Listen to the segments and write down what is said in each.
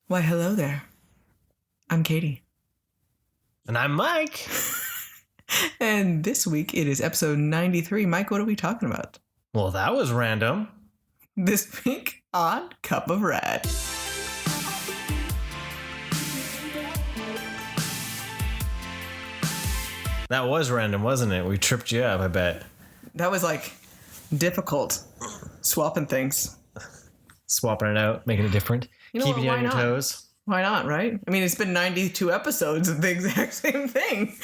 Why, hello there. I'm Katie. And I'm Mike. And this week it is episode 93. Mike, what are we talking about? Well, that was random. This week on Cup of Red. That was random, wasn't it? We tripped you up, I bet. That was like difficult. Swapping things. Swapping it out, making it different. You know Keeping you what, on your why not? toes. Why not, right? I mean, it's been 92 episodes of the exact same thing.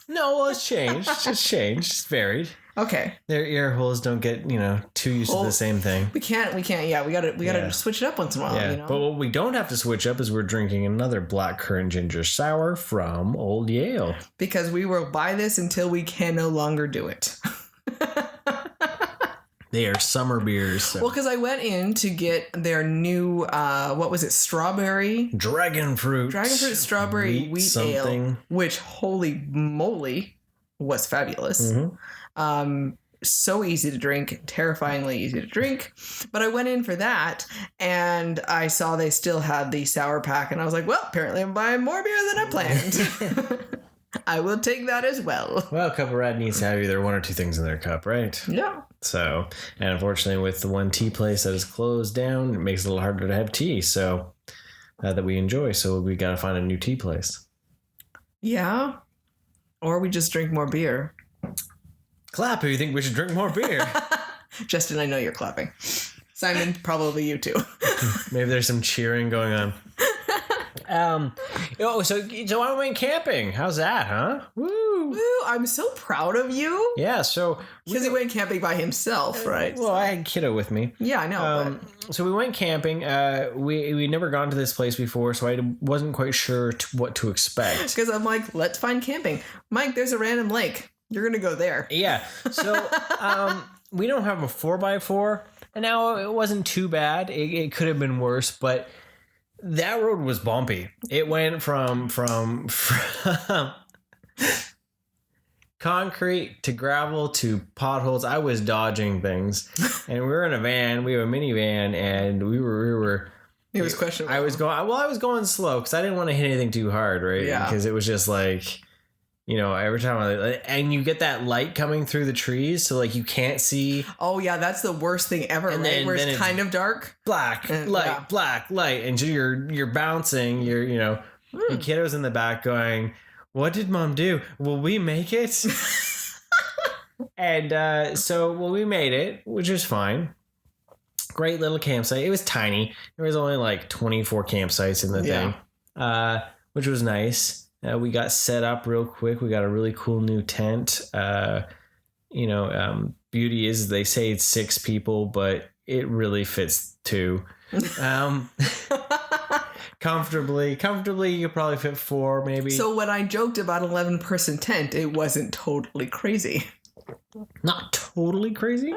No, well, it's changed. It's changed. It's varied. Okay. Their ear holes don't get, too used to the same thing. We can't. Yeah, we gotta switch it up once in a while. Yeah, but what we don't have to switch up is we're drinking another blackcurrant ginger sour from Old Yale. Because we will buy this until we can no longer do it. They are summer beers. So. Well, because I went in to get their new, strawberry? Dragon fruit strawberry wheat ale, which, holy moly, was fabulous. Mm-hmm. So easy to drink, terrifyingly easy to drink. But I went in for that, and I saw they still had the sour pack, and I was like, well, apparently I'm buying more beer than I planned. I will take that as well. Well, Cup of Red needs to have either one or two things in their cup, right? Yeah. So, and unfortunately with the one tea place that is closed down, it makes it a little harder to have tea, so that we enjoy. So we got to find a new tea place. Yeah. Or we just drink more beer. Clap if you think we should drink more beer. Justin, I know you're clapping. Simon, probably you too. Maybe there's some cheering going on. So I went camping. How's that, huh? Woo! Woo! I'm so proud of you. Yeah, so because he went camping by himself, right? Well, I had Kiddo with me. Yeah, I know. So we went camping. We never gone to this place before, so I wasn't quite sure what to expect. Because I'm like, let's find camping. Mike, there's a random lake. You're gonna go there. Yeah. So we don't have a 4x4, and now it wasn't too bad. It could have been worse, but. That road was bumpy. It went from concrete to gravel to potholes. I was dodging things, and we were in a van. We were a minivan, and we were. It was questionable. I was going slow because I didn't want to hit anything too hard, right? Yeah. Because it was just like. Every time and you get that light coming through the trees, so like you can't see. Oh yeah, that's the worst thing ever, and right? Where it's kind of dark, black light, and you're bouncing. Your kiddo's in the back going, "What did Mom do? Will we make it?" And we made it, which was fine. Great little campsite. It was tiny. There was only like 24 campsites in the thing, which was nice. We got set up real quick. We got a really cool new tent. Beauty is they say it's 6 people, but it really fits 2. Comfortably, you could probably fit 4 maybe. So when I joked about 11-person tent, it wasn't totally crazy. Not totally crazy.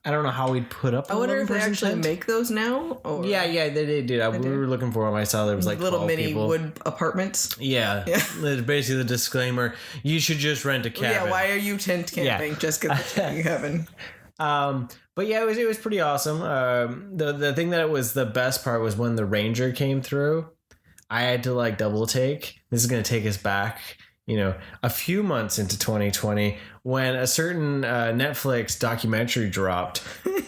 I don't know how we'd put up. I wonder if they actually make those now. Or yeah, they did. We were looking for them. I saw there was like little mini wood apartments. Yeah. It's basically the disclaimer. You should just rent a cabin. Yeah, why are you tent camping? Just get the cabin. But yeah, it was pretty awesome. The thing that was the best part was when the ranger came through. I had to like double take. This is going to take us back. A few months into 2020 when a certain Netflix documentary dropped,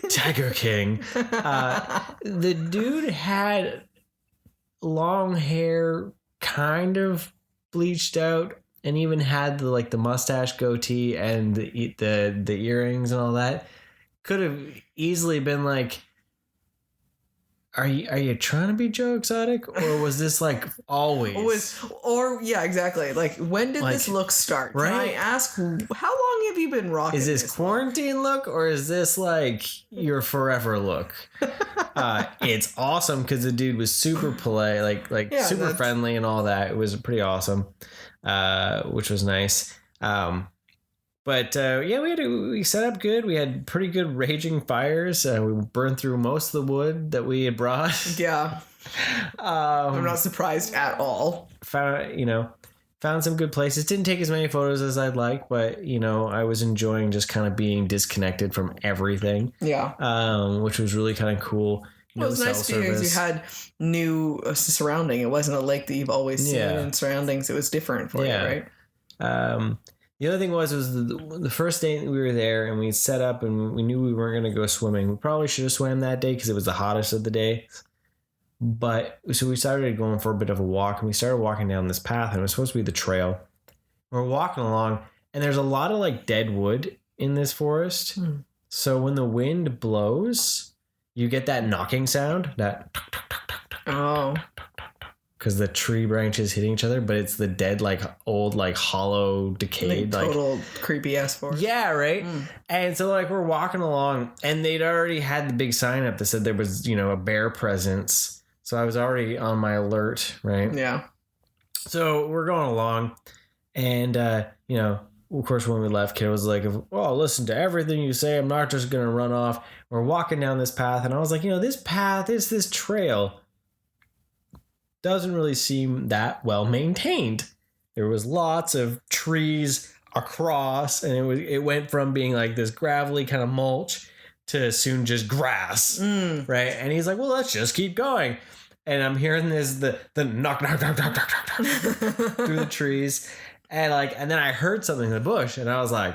Tiger King. The dude had long hair, kind of bleached out, and even had the mustache goatee and the earrings and all that. Could have easily been like, Are you trying to be Joe Exotic, or was this like always? Exactly. Like, when did this look start? Right? Can I ask, how long have you been rocking? Is this quarantine look, or is this like your forever look? It's awesome because the dude was super polite, super friendly and all that. It was pretty awesome, which was nice. We set up good. We had pretty good raging fires. We burned through most of the wood that we had brought. Yeah. I'm not surprised at all. Found some good places. Didn't take as many photos as I'd like, but I was enjoying just kind of being disconnected from everything. Yeah. Which was really kind of cool. Well, it was nice because you had new surrounding. It wasn't a lake that you've always seen in surroundings. It was different for you, right? The other thing was the first day we were there and we set up and we knew we weren't going to go swimming. We probably should have swam that day because it was the hottest of the day. But so we started going for a bit of a walk and we started walking down this path and it was supposed to be the trail. We're walking along and there's a lot of like dead wood in this forest. So when the wind blows, you get that knocking sound, that because the tree branches hitting each other, but it's the dead, like old, like hollow, decayed, like total creepy ass forest. Yeah, right. And so like we're walking along, and they'd already had the big sign up that said there was, you know, a bear presence. So I was already on my alert, right? Yeah. So we're going along, and you know, of course, when we left, kid was like, "Oh, I'll listen to everything you say. I'm not just gonna run off." We're walking down this path, and I was like, you know, this path is this trail. Doesn't really seem that well maintained. There was lots of trees across, and it went from being like this gravelly kind of mulch to soon just grass, right? And he's like, "Well, let's just keep going." And I'm hearing the knock through the trees, and then I heard something in the bush, and I was like,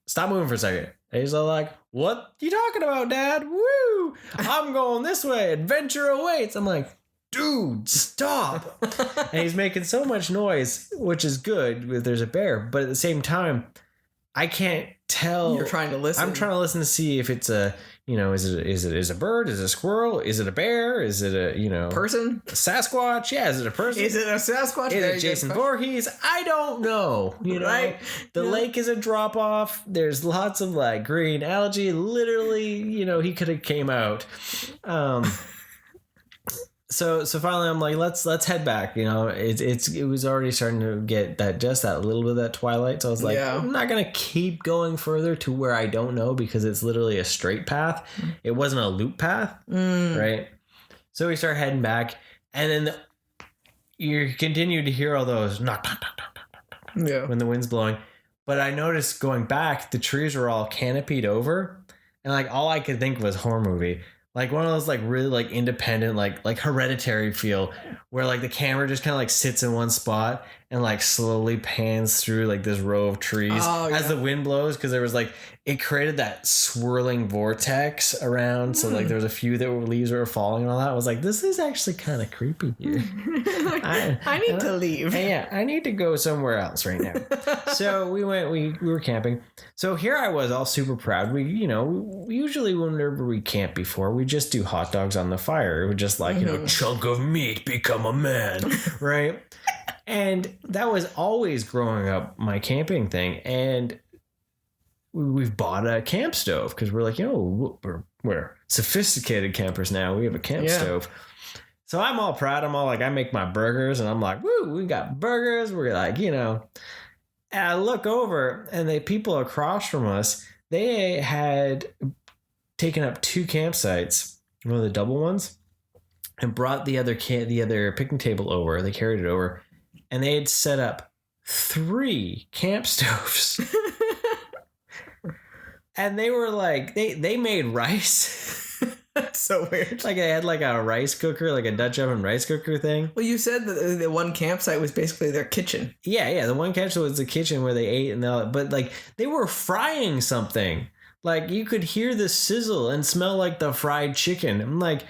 "Stop moving for a second." And he's all like, "What you talking about, Dad? Woo! I'm going this way. Adventure awaits." I'm like, "Dude, stop." And he's making so much noise, which is good if there's a bear, but at the same time, I can't tell. You're trying to listen. I'm trying to listen to see if it's a, you know, is it a bird? Is it a squirrel? Is it a bear? Is it a, you know, person? A Sasquatch? Yeah, is it a person? Is it a Sasquatch? Is it Jason Voorhees? I don't know. You know, right? The lake is a drop off. There's lots of like green algae. Literally, you know, he could have came out. So finally I'm like, let's head back. You know, it was already starting to get that little bit of that twilight. So I was like, I'm not gonna keep going further to where I don't know because it's literally a straight path. It wasn't a loop path, right? So we start heading back, and then you continue to hear all those knock when the wind's blowing. But I noticed going back, the trees were all canopied over, and like all I could think was horror movie. Like one of those like really like independent, like Hereditary feel where like the camera just kind of like sits in one spot and like slowly pans through like this row of trees as the wind blows. Cause there was like, it created that swirling vortex around. So like there was a few leaves were falling and all that. I was like, this is actually kind of creepy here. I need to leave. Yeah, I need to go somewhere else right now. So we were camping. So here I was all super proud. We usually whenever we camp before, we just do hot dogs on the fire. It would just like, you know, chunk of meat, become a man, right? And that was always growing up my camping thing. And we've bought a camp stove because we're like, you know, we're sophisticated campers now. We have a camp stove. So I'm all proud. I'm all like, I make my burgers and I'm like, woo, we got burgers. We're like, you know, and I look over and the people across from us, they had taken up 2 campsites, one of the double ones, and brought the other picnic table over. They carried it over and they had set up 3 camp stoves. And they were like, they made rice. That's so weird. Like they had like a rice cooker, like a Dutch oven rice cooker thing. Well, you said that the one campsite was basically their kitchen. Yeah. The one campsite was the kitchen where they ate but like they were frying something. Like you could hear the sizzle and smell like the fried chicken. I'm like,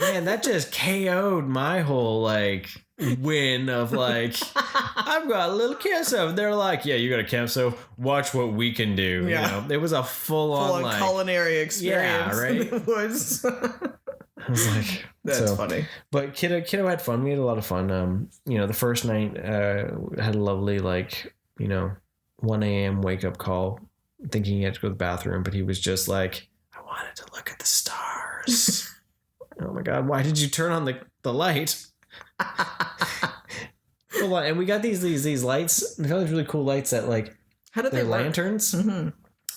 man, that just KO'd my whole like win of like, I've got a little camp stove. They're like, yeah, you got a camp stove. Watch what we can do. Yeah. You know, it was a full on like, culinary experience. Yeah, right. In the woods. I was like, that's funny. But kiddo had fun. We had a lot of fun. You know, the first night had a lovely like, you know, 1 a.m. wake up call, thinking he had to go to the bathroom, but he was just like, I wanted to look at the stars. Oh my God, why did you turn on the light? And we got these lights. We got these really cool lights that like, how do they they're lanterns. Mm-hmm.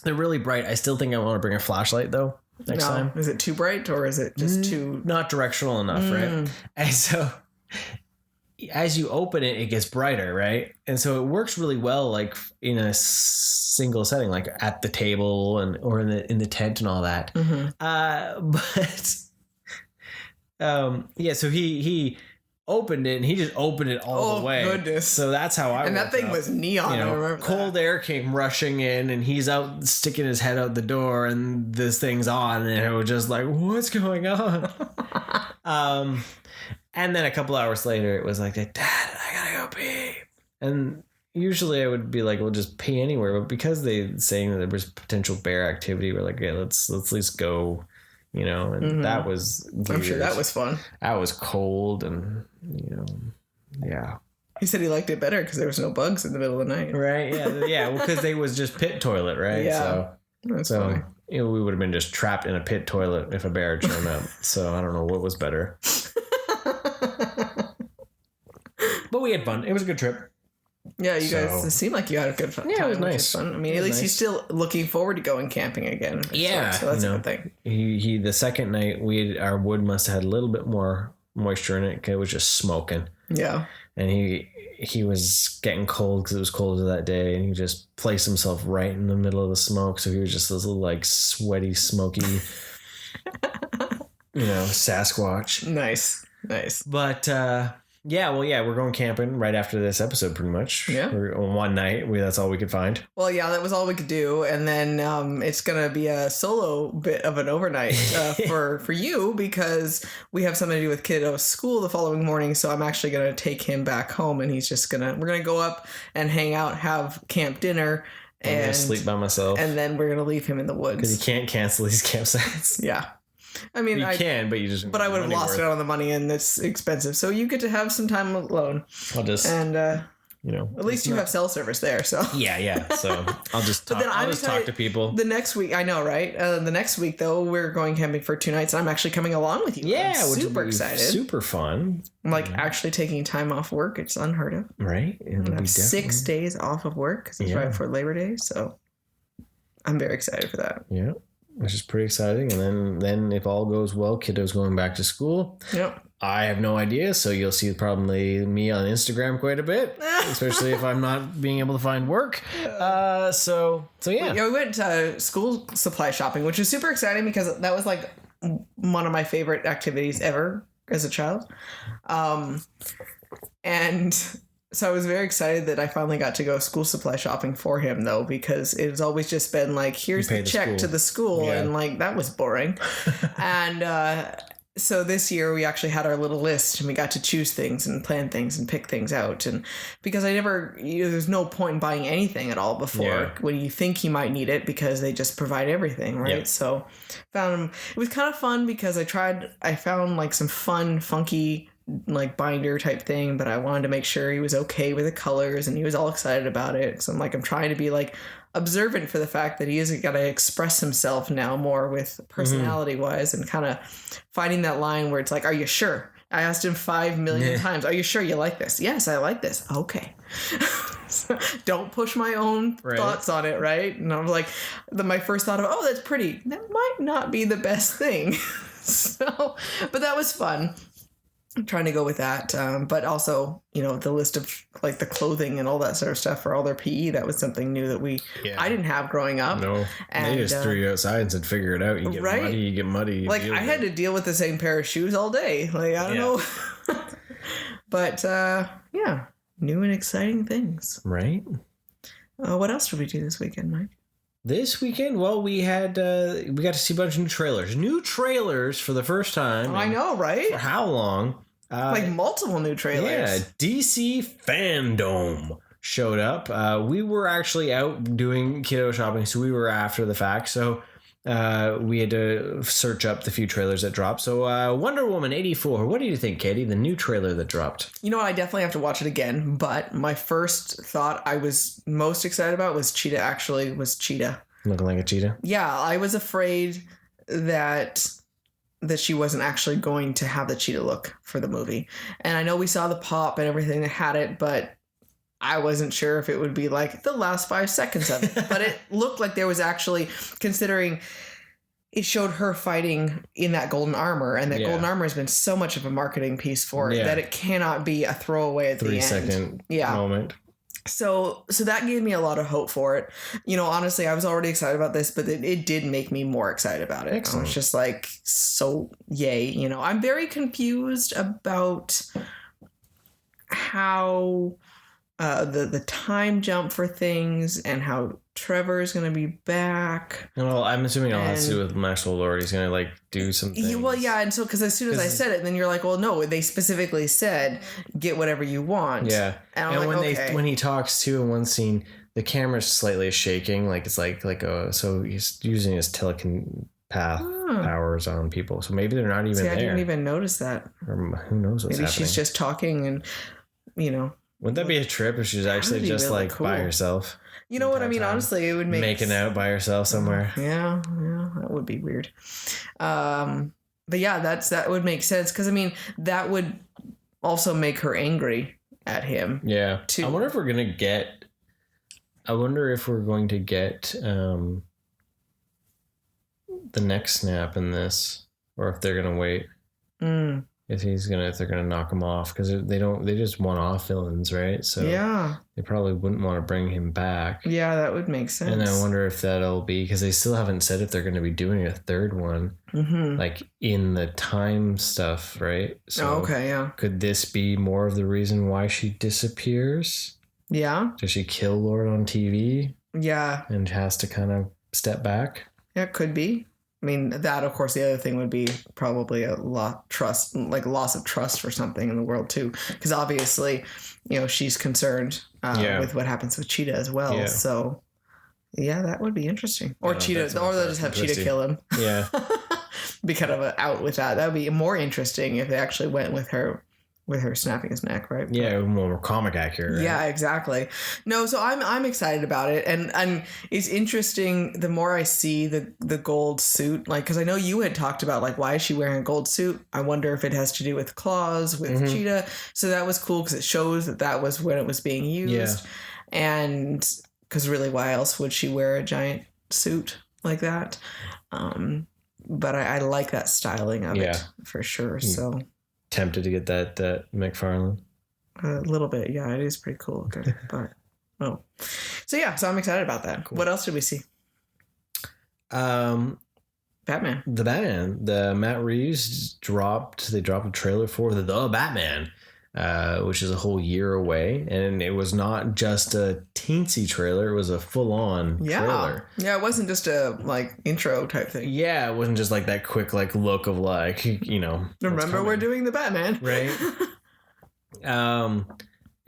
They're really bright. I still think I want to bring a flashlight though next time. Is it too bright or is it just too not directional enough, right? And so as you open it, it gets brighter, right? And so it works really well, like in a single setting, like at the table or in the tent and all that. But So he opened it and he just opened it all the way. Oh, goodness. So that's how I And that thing was neon. I remember cold air came rushing in and he's out sticking his head out the door and this thing's on and it was just like, what's going on? And then a couple hours later it was like, Dad, I gotta go pee. And usually I would be like, we'll just pee anywhere. But because they saying that there was potential bear activity, we're like, yeah, let's at least go. And that was weird. I'm sure that was fun. That was cold and, yeah. He said he liked it better because there was no bugs in the middle of the night. Right, yeah. Yeah, well, because they was just pit toilet, right? Yeah, that's funny. We would have been just trapped in a pit toilet if a bear had shown up. So I don't know what was better. But we had fun. It was a good trip. Yeah, you guys, it seemed like you had a good time. Yeah, it was nice. Fun. I mean, at least he's still looking forward to going camping again. Yeah. So that's a good thing. He the second night, our wood must have had a little bit more moisture in it. It was just smoking. Yeah. And he was getting cold because it was colder that day. And he just placed himself right in the middle of the smoke. So he was just this little like sweaty, smoky, Sasquatch. Nice. But, we're going camping right after this episode, pretty much. Yeah. One night, that's all we could find. Well, yeah, that was all we could do, and then it's gonna be a solo bit of an overnight for you because we have something to do with kiddo's school the following morning. So I'm actually gonna take him back home, and we're gonna go up and hang out, have camp dinner, I'm gonna sleep by myself, and then we're gonna leave him in the woods because you can't cancel these campsites. Yeah. I mean, you can, but you just. But I would have lost out on the money, and it's expensive. So you get to have some time alone. I'll just at least you have cell service there. So yeah. So I'll just talk. I'll just talk to people. The next week, I know, right? The next week, though, we're going camping for 2 nights, and I'm actually coming along with you. Yeah, I'm super excited. Super fun. I'm actually taking time off work. It's unheard of. Right. I have 6 days off of work because it's right before Labor Day. So I'm very excited for that. Yeah. Which is pretty exciting. And then if all goes well, kiddo's going back to school. Yep. I have no idea. So you'll see probably me on Instagram quite a bit, especially if I'm not being able to find work. So yeah. We went to school supply shopping, which is super exciting because that was like one of my favorite activities ever as a child. And so I was very excited that I finally got to go school supply shopping for him, though, because it's always just been like, here's the check to the school. And like, that was boring. And so this year we actually had our little list and we got to choose things and plan things and pick things out. And because there's no point in buying anything at all before when you think you might need it because they just provide everything. Right. Yep. So it was kind of fun because I found like some fun, funky, like binder type thing, but I wanted to make sure he was okay with the colors and he was all excited about it. So I'm trying to be like observant for the fact that he isn't going to express himself now more with personality wise and kind of finding that line where it's like, are you sure? I asked him 5 million times, are you sure you like this? Yes, I like this. Okay. So don't push my own thoughts on it, right? And I'm like, my first thought of, that's pretty. That might not be the best thing. But that was fun. I'm trying to go with that. But also, the list of like the clothing and all that sort of stuff for all their PE, that was something new that I didn't have growing up. No, and they just threw you outside and said, figure it out. You get muddy. Like I had to deal with the same pair of shoes all day. Like, I don't know. But new and exciting things. Right. What else did we do this weekend, Mike? This weekend, well, we got to see a bunch of new trailers. New trailers for the first time. I know, right? For how long? Like multiple new trailers. Yeah, DC FanDOME showed up. We were actually out doing kiddo shopping, so we were after the fact. So we had to search up the few trailers that dropped. So Wonder Woman 84. What do you think, Katie? The new trailer that dropped. You know what? I definitely have to watch it again. But my first thought I was most excited about was Cheetah. Actually, was Cheetah. Looking like a cheetah? Yeah, I was afraid that she wasn't actually going to have the cheetah look for the movie. And I know we saw the pop and everything that had it, but I wasn't sure if it would be like the last 5 seconds of it. But it looked like there was actually, considering it showed her fighting in that golden armor, and that golden armor has been so much of a marketing piece for it that it cannot be a throwaway at the end. 3 second moment. So that gave me a lot of hope for it. Honestly, I was already excited about this, but it did make me more excited about it. Excellent. I was just like, so yay. I'm very confused about how the time jump for things and how Trevor is going to be back. Well, I'm assuming it all has to do with Maxwell Lord. He's going to like do some things. Well, yeah, and so because as soon as I said it, then you're like, well, no, they specifically said get whatever you want. Yeah, and when he talks too in one scene, the camera's slightly shaking, like it's so he's using his telepath powers on people. So maybe they're not even there. I didn't even notice that. Or who knows what's happening? She's just talking and Wouldn't that be a trip if she's actually just really like cool. By herself? You know what I mean? Honestly, it would make making out by herself somewhere. Yeah, that would be weird. But yeah, that would make sense because I mean that would also make her angry at him. Yeah. Too. I wonder if we're going to get the neck snap in this, or if they're going to wait. If they're gonna knock him off, because they just one-off villains, right? So yeah, they probably wouldn't want to bring him back. Yeah, that would make sense. And I wonder if that'll be, because they still haven't said if they're going to be doing a third one, like in the time stuff, right? So okay, yeah. Could this be more of the reason why she disappears? Yeah. Does she kill Lord on TV? Yeah. And has to kind of step back? Yeah, it could be. I mean, that, of course, the other thing would be probably a loss of trust for something in the world, too. Because obviously, she's concerned with what happens with Cheetah as well. Yeah. So, yeah, that would be interesting. Or Cheetah, or they'll just have Cheetah kill him. Yeah. Be kind of out with that. That would be more interesting if they actually went with her snapping his neck, right? Yeah, more comic accurate. Right? Yeah, exactly. No, so I'm excited about it, and it's interesting. The more I see the gold suit, like, because I know you had talked about like why is she wearing a gold suit? I wonder if it has to do with claws with Cheetah. So that was cool because it shows that was when it was being used, and because really, why else would she wear a giant suit like that? But I like that styling of it for sure. So. Tempted to get that McFarlane? A little bit, yeah. It is pretty cool looking, but so I'm excited about that. Cool. What else did we see? Batman. The Matt Reeves dropped a trailer for the Batman, which is a whole year away, and it was not just a teensy trailer; it was a full-on trailer. Yeah, it wasn't just a like intro type thing. Yeah, it wasn't just like that quick like look of like remember we're doing the Batman, right?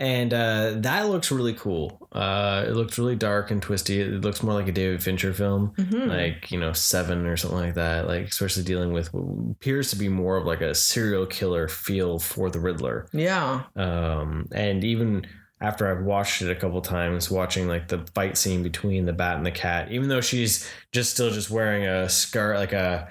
And that looks really cool. It looks really dark and twisty. It looks more like a David Fincher film, like, Seven or something like that. Like, especially dealing with what appears to be more of like a serial killer feel for the Riddler. Yeah. And even after I've watched it a couple times, watching like the fight scene between the Bat and the Cat, even though she's still wearing a scar, like a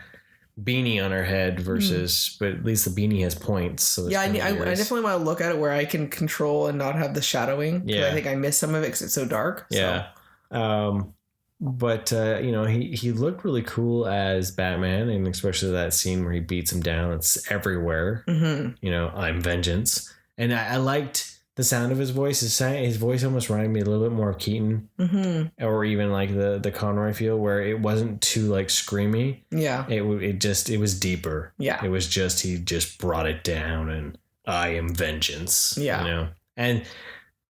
beanie on her head versus, but at least the beanie has points. So yeah, I definitely want to look at it where I can control and not have the shadowing. Yeah, I think I miss some of it because it's so dark. Yeah, but he looked really cool as Batman, and especially that scene where he beats him down. It's everywhere. I'm vengeance, and I liked the sound of his voice. His voice almost reminded me a little bit more of Keaton, or even like the Conroy feel, where it wasn't too like screamy. Yeah, it was deeper. Yeah, it was he just brought it down, and I am vengeance. Yeah, and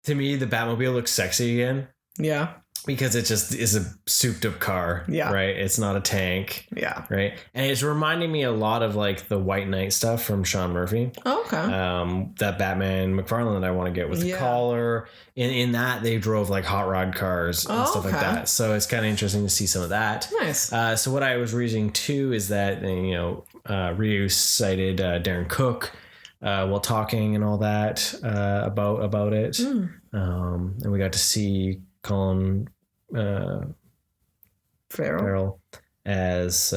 to me, the Batmobile looks sexy again. Yeah. Because it just is a souped up car. Yeah. Right. It's not a tank. Yeah. Right. And it's reminding me a lot of like the White Knight stuff from Sean Murphy. Oh, okay. That Batman McFarlane that I want to get with the collar. In that they drove like hot rod cars and stuff like that. So it's kind of interesting to see some of that. Nice. So what I was reading too is that, Reeves cited Darren Cook while talking and all that about it. And we got to see Colin Farrell as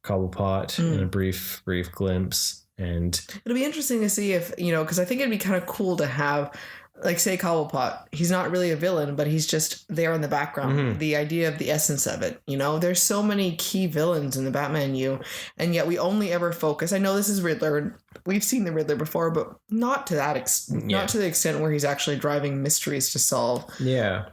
Cobblepot in a brief glimpse, and it'll be interesting to see if because I think it'd be kind of cool to have like say Cobblepot, he's not really a villain, but he's just there in the background. The idea of the essence of it, you know, there's so many key villains in the Batman and yet we only ever focus. I know this is Riddler. We've seen the Riddler before, but not to that not to the extent where he's actually driving mysteries to solve. Yeah.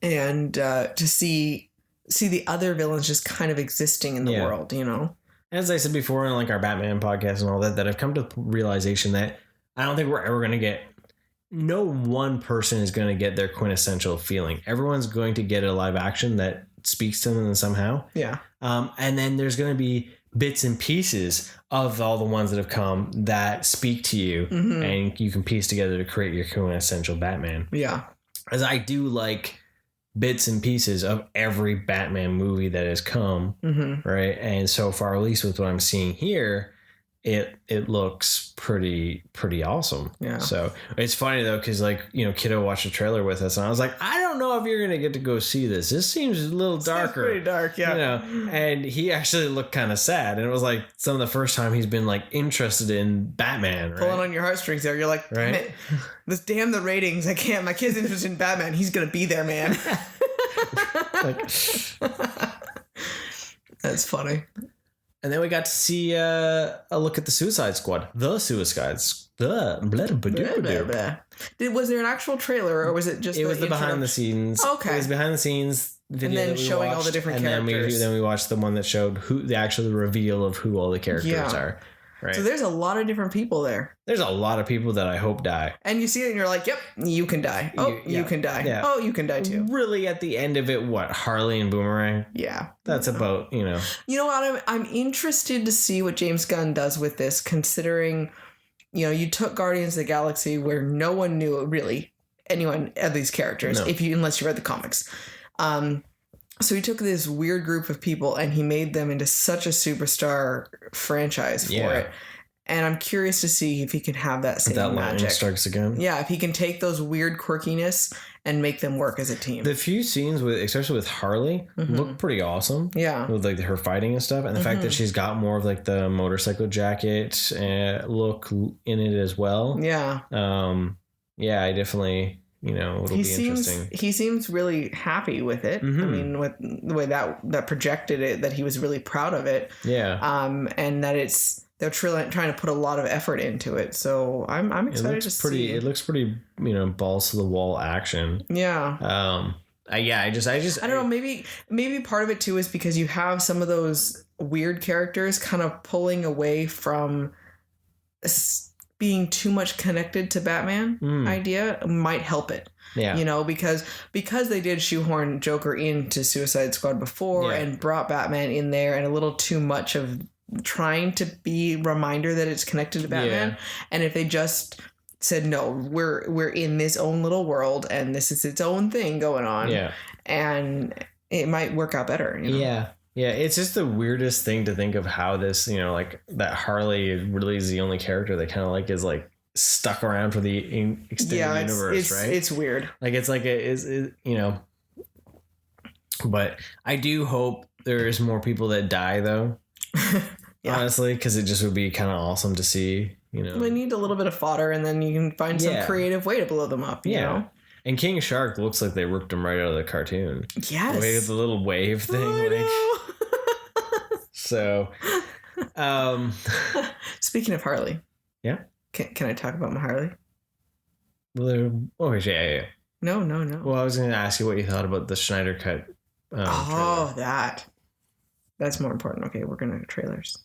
And to see the other villains just kind of existing in the world, you know. As I said before in like our Batman podcast and all that I've come to the realization that I don't think we're ever going to get. No one person is going to get their quintessential feeling. Everyone's going to get a live action that speaks to them somehow. Yeah. And then there's going to be bits and pieces of all the ones that have come that speak to you, and you can piece together to create your quintessential Batman. Yeah. As I do like bits and pieces of every Batman movie that has come, right? And so far, at least with what I'm seeing here, it looks pretty awesome. Yeah. So it's funny though, because like, you know, Kiddo watched the trailer with us and I was like, I don't know if you're gonna get to go see this. This seems a little darker. Pretty dark, yeah. You know, and he actually looked kind of sad, and it was like some of the first time he's been like interested in Batman. Right? Pulling on your heartstrings there. You're like, damn it, damn the ratings. I can't. My kid's interested in Batman. He's gonna be there, man. That's funny. And then we got to see a look at the Suicide Squad. Was there an actual trailer, or was it just? It was the behind the scenes. Okay, it was behind the scenes video, and then showing all the different characters. Then we watched the one that showed who the actual reveal of who all the characters are. Right. So there's a lot of different people there. There's a lot of people that I hope die. And you see it and you're like, yep, you can die. Oh, you can die. Yeah. Oh, you can die too. Really, at the end of it, what? Harley and Boomerang? Yeah. That's about, you know. You know what? I'm interested to see what James Gunn does with this, considering, you know, you took Guardians of the Galaxy where no one knew really anyone of these characters, unless you read the comics. So he took this weird group of people and he made them into such a superstar franchise for it. And I'm curious to see if he can have that same magic. Lightning strikes again. Yeah, if he can take those weird quirkiness and make them work as a team. The few scenes especially with Harley, look pretty awesome. Yeah, with like her fighting and stuff, and the fact that she's got more of like the motorcycle jacket look in it as well. Yeah. Yeah, I definitely. You know, it'll be interesting. He seems really happy with it. I mean, with the way that projected it, that he was really proud of it. Yeah. And that they're trying to put a lot of effort into it. So I'm excited to see. It looks pretty, you know, balls to the wall action. Yeah. I don't know. Maybe part of it too is because you have some of those weird characters kind of pulling away from being too much connected to Batman idea might help it. Yeah. You know, because they did shoehorn Joker into Suicide Squad before and brought Batman in there, and a little too much of trying to be reminder that it's connected to Batman. Yeah. And if they just said, no, we're in this own little world and this is its own thing going on. Yeah. And it might work out better. You know? Yeah. Yeah, it's just the weirdest thing to think of how this, you know, like that Harley really is the only character that kind of like is like stuck around for the extended universe, right? It's weird. Like it's like you know, but I do hope there is more people that die though. Honestly, because it just would be kind of awesome to see. You know, we need a little bit of fodder, and then you can find some creative way to blow them up. You know? And King Shark looks like they ripped him right out of the cartoon. Yes. With the little wave thing. So, speaking of Harley. Yeah. Can I talk about my Harley? Well, yeah. No. Well, I was going to ask you what you thought about the Schneider cut. Trailer. That's more important. Okay, we're going to trailers.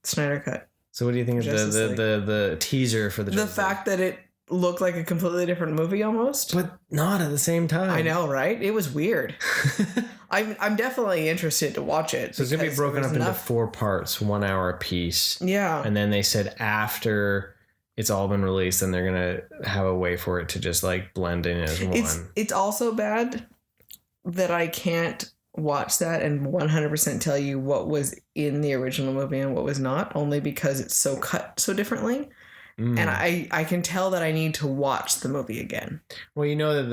Schneider cut. So what do you think of the teaser for the Justice League? Fact that it looked like a completely different movie almost, but not at the same time. I know, right? It was weird. I'm definitely interested to watch it. So it's gonna be broken up into 4 parts, 1 hour a piece. Yeah. And then they said after it's all been released, then they're gonna have a way for it to just like blend in as one. It's also bad that I can't watch that and 100% tell you what was in the original movie and what was not, only because it's so cut so differently. And I can tell that I need to watch the movie again. Well, you know that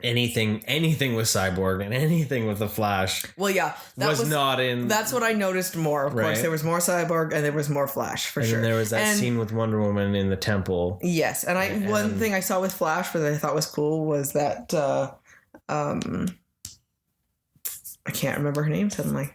anything with Cyborg and anything with the Flash. Well, yeah, was not in. That's what I noticed more. Of Right. course, there was more Cyborg and there was more Flash for sure. And then there was that scene with Wonder Woman in the temple. Yes, and one thing I saw with Flash that I thought was cool was that I can't remember her name suddenly.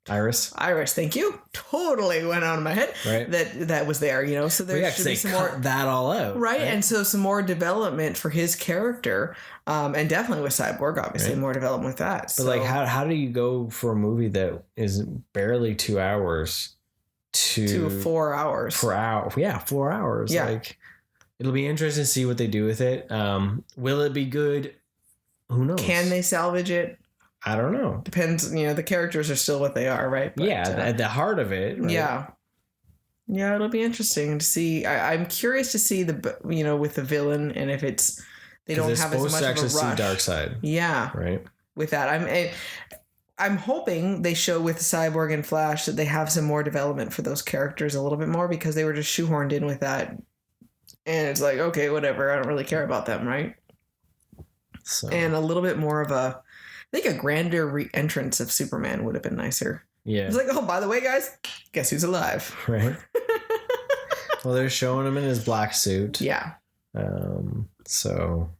Iris, thank you. Totally went out of my head. Right. That was there, you know. So there should be some more that all out. right, and so some more development for his character, and definitely with Cyborg, obviously more development with that. But so. like, how do you go for a movie that is barely 2 hours to 4 hours? 4 hours, 4 hours. Yeah. Like, it'll be interesting to see what they do with it. Will it be good? Who knows? Can they salvage it? I don't know. Depends. You know, the characters are still what they are, right? But, at the heart of it. Right? Yeah, it'll be interesting to see. I'm curious to see with the villain, and if it's they don't have as much of a rush. Supposed to actually see Darkseid. Yeah, right. With that, I'm hoping they show with Cyborg and Flash that they have some more development for those characters a little bit more, because they were just shoehorned in with that, and it's like, okay, whatever. I don't really care about them, right? So. And a little bit more of I think a grander re-entrance of Superman would have been nicer. Yeah. It's like, oh, by the way, guys, guess who's alive? Right. Well, they're showing him in his black suit. Yeah. So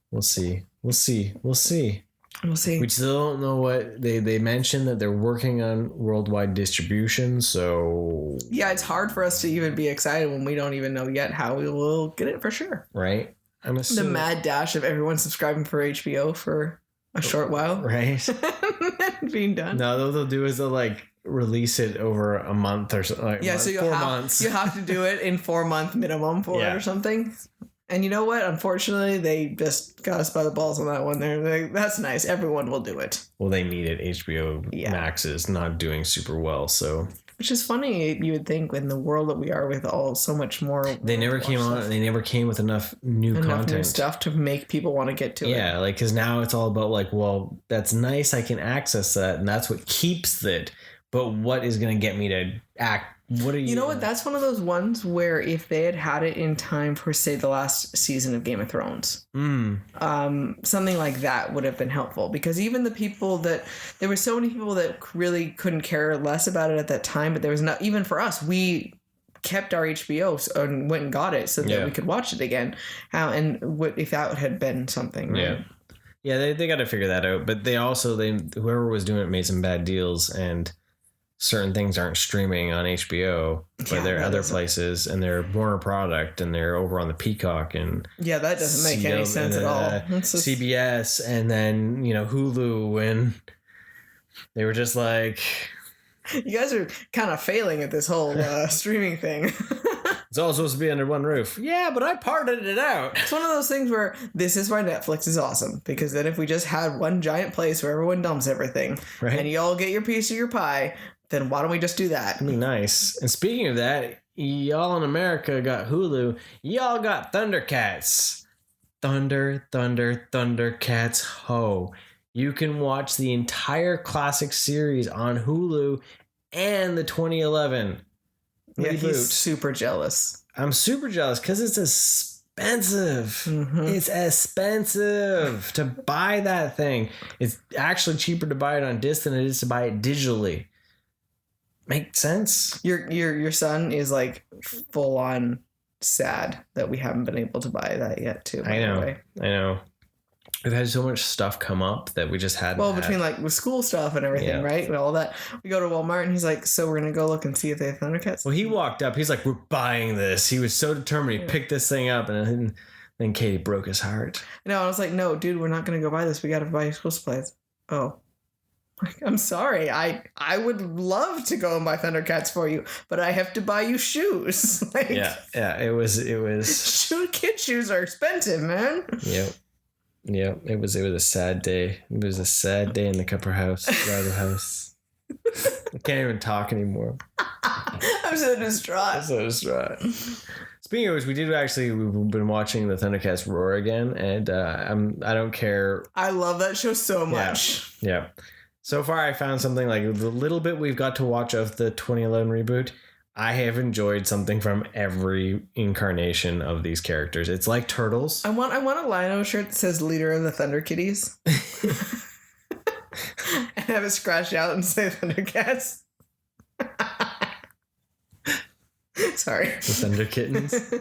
we'll see. We'll see. We'll see. We still don't know what they mentioned that they're working on worldwide distribution. So yeah, it's hard for us to even be excited when we don't even know yet how we will get it for sure. Right. I'm assuming the mad dash of everyone subscribing for HBO for a short while. Right. Being done. No, they'll do is they'll like release it over a month or something. Like so 4 months. You have to do it in 4 month minimum for it or something. And you know what? Unfortunately, they just got us by the balls on that one. They're like, that's nice. Everyone will do it. Well, they need it. HBO Max is not doing super well, so. Which is funny, you would think, in the world that we are with so much more. They never came on. They never came with enough new stuff to make people want to get to it. Yeah, like, because now it's all about like, well, that's nice. I can access that, and that's what keeps it. But what is going to get me to act? What are you? You know what? That's one of those ones where if they had it in time for, say, the last season of Game of Thrones, something like that would have been helpful, because even the people there were so many people that really couldn't care less about it at that time, but there was not, even for us, we kept our HBO and went and got it so that we could watch it again. What if that had been something? Right? Yeah, they got to figure that out. But whoever was doing it made some bad deals, and certain things aren't streaming on HBO, but they're other places, and they're Warner product, and they're over on the Peacock, and that doesn't make any sense at all. CBS, and then Hulu, and they were just like, you guys are kind of failing at this whole streaming thing. It's all supposed to be under one roof. Yeah, but I parted it out. It's one of those things where this is why Netflix is awesome, because then if we just had one giant place where everyone dumps everything, and you all get your piece of your pie, then why don't we just do that? That'd be nice. And speaking of that, y'all in America got Hulu. Y'all got Thundercats. Thundercats. Ho. You can watch the entire classic series on Hulu and the 2011 reboot. He's super jealous. I'm super jealous because it's expensive. Mm-hmm. It's expensive to buy that thing. It's actually cheaper to buy it on disc than it is to buy it digitally. Make sense? Your son is like full on sad that we haven't been able to buy that yet too. I know. We've had so much stuff come up that we just hadn't. Well, between like with school stuff and everything, right? And all that. We go to Walmart and he's like, so we're gonna go look and see if they have Thundercats. Well, he walked up. He's like, we're buying this. He was so determined. He picked this thing up, and then Katie broke his heart. No, I was like, no, dude, we're not gonna go buy this. We gotta buy school supplies. Oh. I'm sorry. I would love to go and buy Thundercats for you, but I have to buy you shoes. Yeah. It was. Kid shoes are expensive, man. Yep. It was a sad day. It was a sad day in the Cupper house, Ryder house. I can't even talk anymore. I'm so distraught. Speaking of which, we've been watching the Thundercats roar again, and I don't care. I love that show so much. Yeah. So far, I found something like the little bit we've got to watch of the 2011 reboot. I have enjoyed something from every incarnation of these characters. It's like Turtles. I want a Lino shirt that says "Leader of the Thunder Kitties," and have it scratched out and say "Thundercats." Sorry, The Thunder Kittens.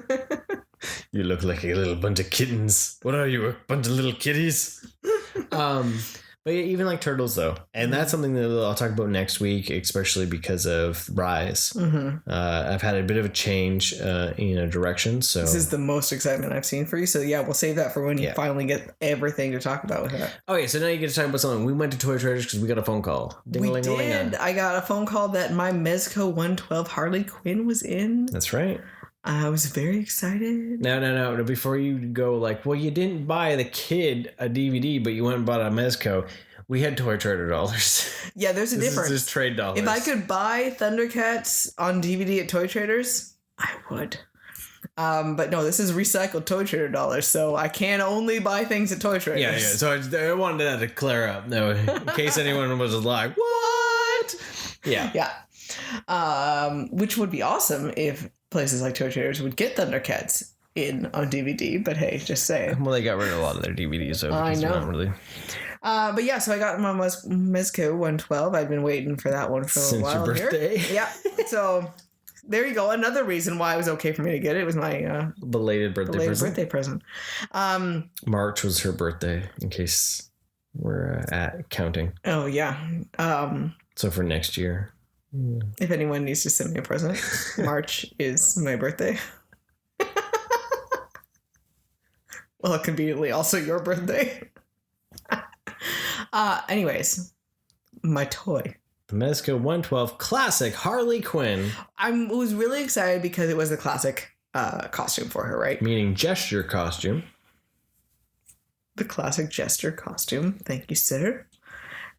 You look like a little bunch of kittens. What are you, a bunch of little kitties? But yeah, even like Turtles, though. And that's something that I'll talk about next week, especially because of Rise. I've had a bit of a change in a direction. So this is the most excitement I've seen for you. So yeah, we'll save that for when you finally get everything to talk about with that. Okay, so now you get to talk about something. We went to Toy Traders because we got a phone call. We did. I got a phone call that my Mezco 112 Harley Quinn was in. That's right. I was very excited. No. Before you go like, well, you didn't buy the kid a DVD, but you went and bought a Mezco. We had Toy Trader dollars. Yeah, there's a difference. This is just trade dollars. If I could buy Thundercats on DVD at Toy Traders, I would. But no, this is recycled Toy Trader dollars, so I can only buy things at Toy Traders. Yeah. So I wanted that to clear up. No, in case anyone was like, what? Yeah. Which would be awesome if places like Toy Traders would get Thundercats on DVD, but hey, just saying. Well, they got rid of a lot of their DVDs, so I know. Not really. But yeah, so I got my Mezco 112. I've been waiting for that one for a while. Since your birthday. Here. Yeah. So there you go. Another reason why it was okay for me to get it. It was my belated birthday present. March was her birthday, in case we're at counting. Oh yeah. So for next year. If anyone needs to send me a present, March is my birthday. Well, conveniently also your birthday. Anyways, my toy. The Mezco 112 Classic Harley Quinn. I was really excited because it was the classic costume for her, right? Meaning gesture costume. The classic gesture costume. Thank you, sir.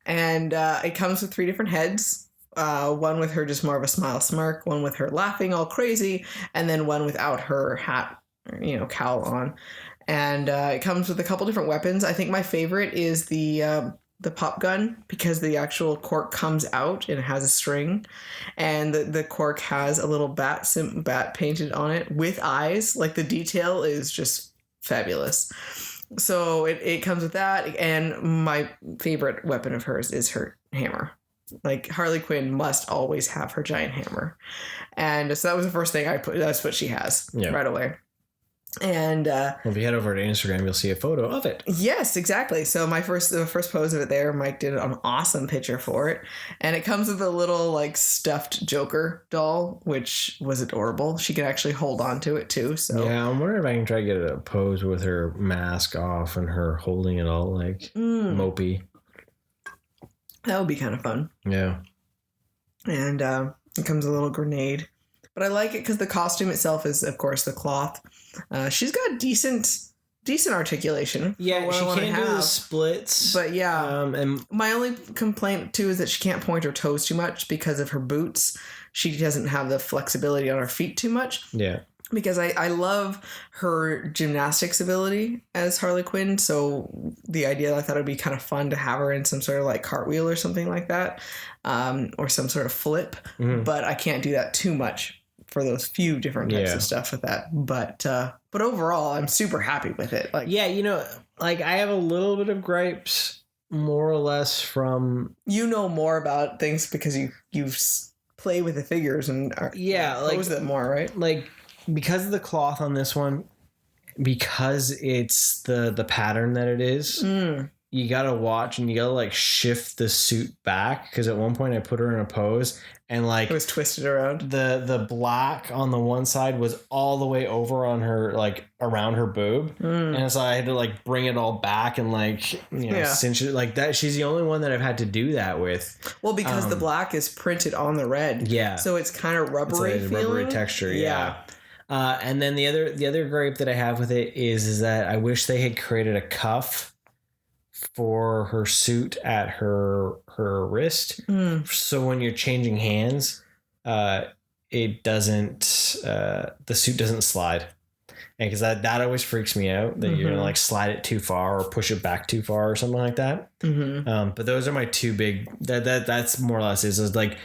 And it comes with 3 different heads. One with her just more of a smile smirk, one with her laughing all crazy, and then one without her hat, cowl on. And it comes with a couple different weapons. I think my favorite is the pop gun, because the actual cork comes out and it has a string, and the cork has a little bat painted on it with eyes. Like, the detail is just fabulous. So it comes with that, and my favorite weapon of hers is her hammer. Like, Harley Quinn must always have her giant hammer. And so that was the first thing I put. That's what she has right away. And if you head over to Instagram, you'll see a photo of it. Yes, exactly. So the first pose of it there, Mike did an awesome picture for it. And it comes with a little like stuffed Joker doll, which was adorable. She can actually hold on to it too. So yeah, I'm wondering if I can try to get a pose with her mask off and her holding it all like mopey. That would be kind of fun. Yeah. And it comes with a little grenade. But I like it because the costume itself is, of course, the cloth. She's got decent articulation. Yeah, she can't do the splits. But yeah, and my only complaint, too, is that she can't point her toes too much because of her boots. She doesn't have the flexibility on her feet too much. Yeah. Because I love her gymnastics ability as Harley Quinn. So the idea, I thought it'd be kind of fun to have her in some sort of like cartwheel or something like that. Or some sort of flip. Mm-hmm. But I can't do that too much for those few different types of stuff with that. But overall, I'm super happy with it. Like, yeah, like I have a little bit of gripes, more or less, from more about things because you play with the figures and pose them more, right? Like, because of the cloth on this one, because it's the pattern that it is. You gotta watch and you gotta like shift the suit back, because at one point I put her in a pose and like it was twisted around. The black on the one side was all the way over on her, like around her boob, and so I had to like bring it all back and like cinch it like that. She's the only one that I've had to do that with. Well, because the black is printed on the red, so it's kind of rubbery, it's a rubbery texture, and then the other gripe that I have with it is that I wish they had created a cuff for her suit at her wrist, so when you're changing hands, it doesn't the suit doesn't slide, and because that always freaks me out that you're gonna like slide it too far or push it back too far or something like that. But those are my two big that's more or less is like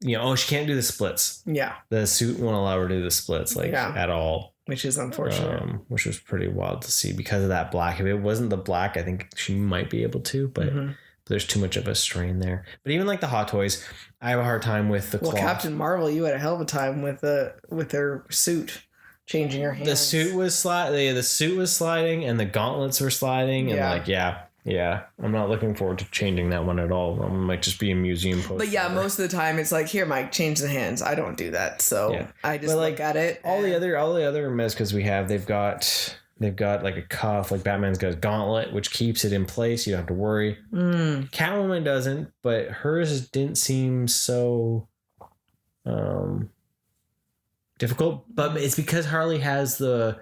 she can't do the splits. Yeah. The suit won't allow her to do the splits at all. Which is unfortunate. Which was pretty wild to see because of that black. If it wasn't the black, I think she might be able to, but there's too much of a strain there. But even like the Hot Toys, I have a hard time with the cloth. Well, Captain Marvel, you had a hell of a time with her suit changing her hands. The suit was sliding and the gauntlets were sliding and yeah, I'm not looking forward to changing that one at all. I might just be a museum poster. But yeah, most of the time it's like, here, Mike, change the hands. I don't do that, so I just look at it. All the other Mezcos we have, they've got like a cuff. Like Batman's got a gauntlet, which keeps it in place. You don't have to worry. Catwoman doesn't, but hers didn't seem so difficult. But it's because Harley has the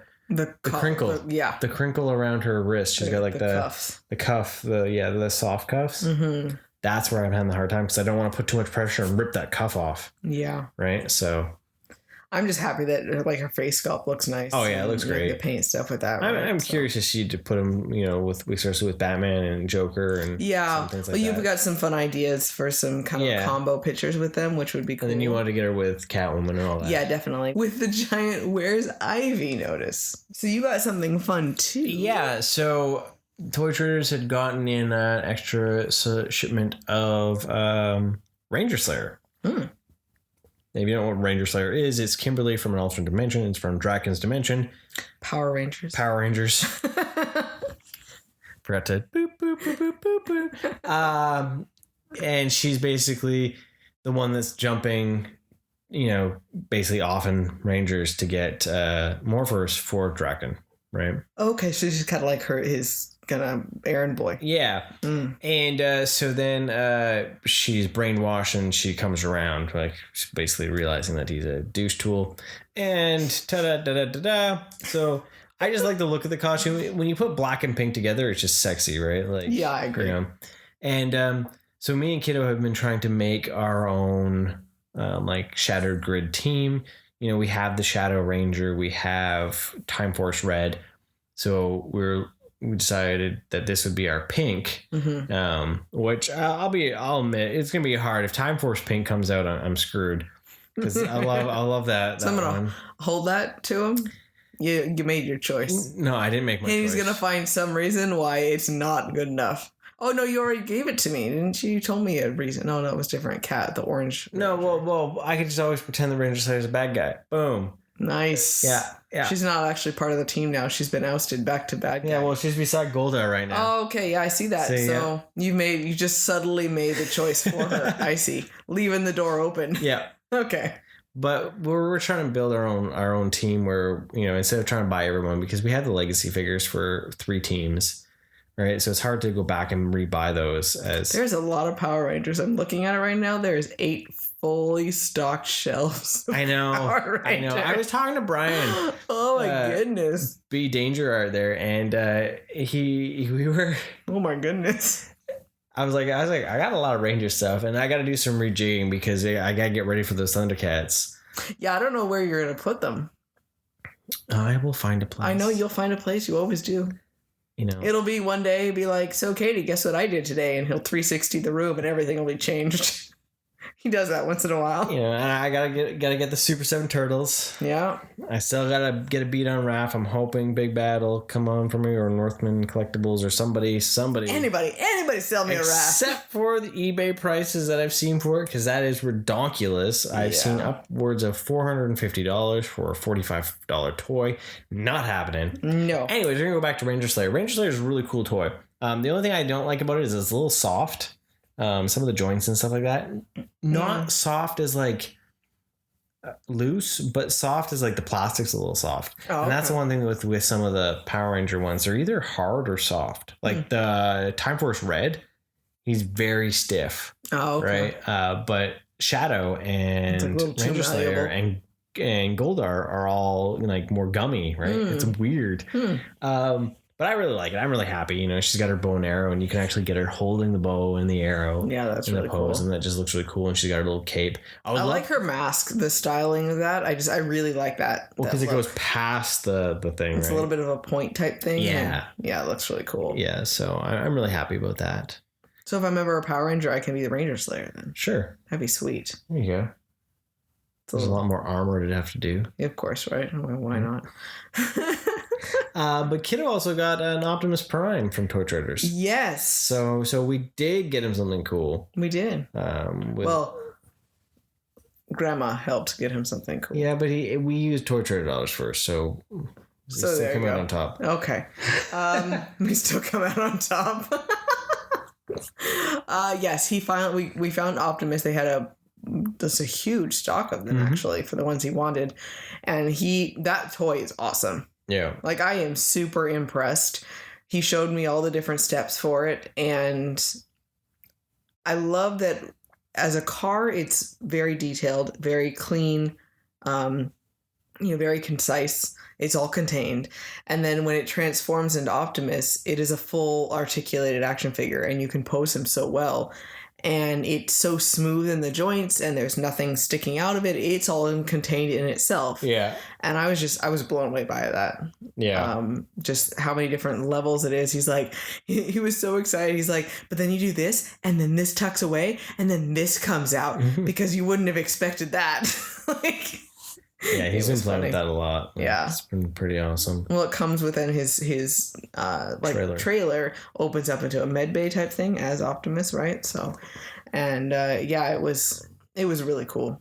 crinkle, the crinkle around her wrist. She's got like the cuff, the soft cuffs. That's where I'm having the hard time because I don't want to put too much pressure and rip that cuff off. Yeah. Right. So I'm just happy that like her face sculpt looks nice. Oh yeah, it looks great. The paint stuff with that. I'm curious to see to put them, especially with Batman and Joker and things like that. You've got some fun ideas for some kind of combo pictures with them, which would be cool. And then you want to get her with Catwoman and all that. Yeah, definitely. With the giant "Where's Ivy" notice. So you got something fun too. Yeah. So Toy Traders had gotten in an extra shipment of Ranger Slayer. If you don't know what Ranger Slayer is, it's Kimberly from an alternate dimension. It's from Draken's dimension. Power Rangers. Forgot to boop, boop, boop, boop, boop, boop. And she's basically the one that's jumping, basically off in Rangers to get Morphers for Draken, right? Okay, so she's kind of like his kind of errand boy. Yeah. And so then she's brainwashed and she comes around, like basically realizing that he's a douche tool. And ta-da-da-da-da-da. So I just like the look of the costume. When you put black and pink together, it's just sexy, right? Like, yeah, I agree. And so me and Kiddo have been trying to make our own like Shattered Grid team. We have the Shadow Ranger. We have Time Force Red. So we decided that this would be our pink, which I'll admit it's gonna be hard. If Time Force Pink comes out, I'm screwed because I love that. So I'm gonna hold that to him. You made your choice. No, I didn't make my choice. And he's gonna find some reason why it's not good enough. Oh no, you already gave it to me, didn't you? You told me a reason. No, it was different. Cat, the orange. No, well, I could just always pretend the Ranger Slayer's a bad guy. Boom. Nice. Yeah. She's not actually part of the team now. She's been ousted back to bad guy. Yeah, well, she's beside Goldar right now. Oh, okay. Yeah, I see that. So you just subtly made the choice for her. I see. Leaving the door open. Yeah. Okay. But we're trying to build our own team where, instead of trying to buy everyone, because we have the legacy figures for 3 teams, right? So it's hard to go back and rebuy those. There's a lot of Power Rangers. I'm looking at it right now. There's 8 fully stocked shelves. I know. I was talking to Brian. Oh my goodness. B Danger Art there, and we were. Oh my goodness. I was like, I got a lot of Ranger stuff, and I got to do some rejigging because I got to get ready for those Thundercats. Yeah, I don't know where you're gonna put them. I will find a place. I know you'll find a place. You always do. It'll be one day, be like, so Katie, guess what I did today? And he'll 360 the room, and everything will be changed. He does that once in a while. And I gotta get the Super 7 Turtles. Yeah. I still gotta get a beat on Raph. I'm hoping Big Bad will come on for me, or Northman Collectibles, or somebody. Anybody sell me a Raph. Except for the eBay prices that I've seen for it, because that is redonkulous. I've seen upwards of $450 for a $45 toy. Not happening. No. Anyways, we're gonna go back to Ranger Slayer. Ranger Slayer is a really cool toy. The only thing I don't like about it is it's a little soft. Some of the joints and stuff like that, not soft as like loose, but soft as like the plastic's a little soft. And that's the one thing with some of the Power Ranger ones. They're either hard or soft. Like the Time Force Red, he's very stiff. Right? But Shadow and Ranger Slayer and Goldar are all like more gummy, right? It's weird. But I really like it. I'm really happy. She's got her bow and arrow, and you can actually get her holding the bow and the arrow. Yeah, that's really cool. And that just looks really cool. And she's got her little cape. I like her mask, the styling of that. I really like that. Well, because it goes past the thing. It's a little bit of a point type thing. Yeah. Yeah, it looks really cool. Yeah, so I'm really happy about that. So if I'm ever a Power Ranger, I can be the Ranger Slayer then. Sure. That'd be sweet. There you go. There's a lot more armor to have to do. Of course, right? Why not? But Kiddo also got an Optimus Prime from Toy Traders. Yes. So we did get him something cool. We did. Well, Grandma helped get him something cool. Yeah, but we used Toy Trader dollars first, so there come you out go. on top. Okay. We still come out on top. Yes, we found Optimus. They had a huge stock of them actually for the ones he wanted, and that toy is awesome. Yeah, like I am super impressed. He showed me all the different steps for it, and I love that as a car. It's very detailed, very clean, very concise. It's all contained. And then when it transforms into Optimus, it is a full articulated action figure, and you can pose him so well. And it's so smooth in the joints, and there's nothing sticking out of it. It's all contained in itself. Yeah. And I was blown away by that. Yeah. Just how many different levels it is. He's like, he was so excited. He's like, but then you do this, and then this tucks away, and then this comes out because you wouldn't have expected that. Like, yeah, he's been playing with that a lot. Yeah. It's been pretty awesome. Well, it comes within his trailer opens up into a med bay type thing as Optimus, right? So, and it was really cool.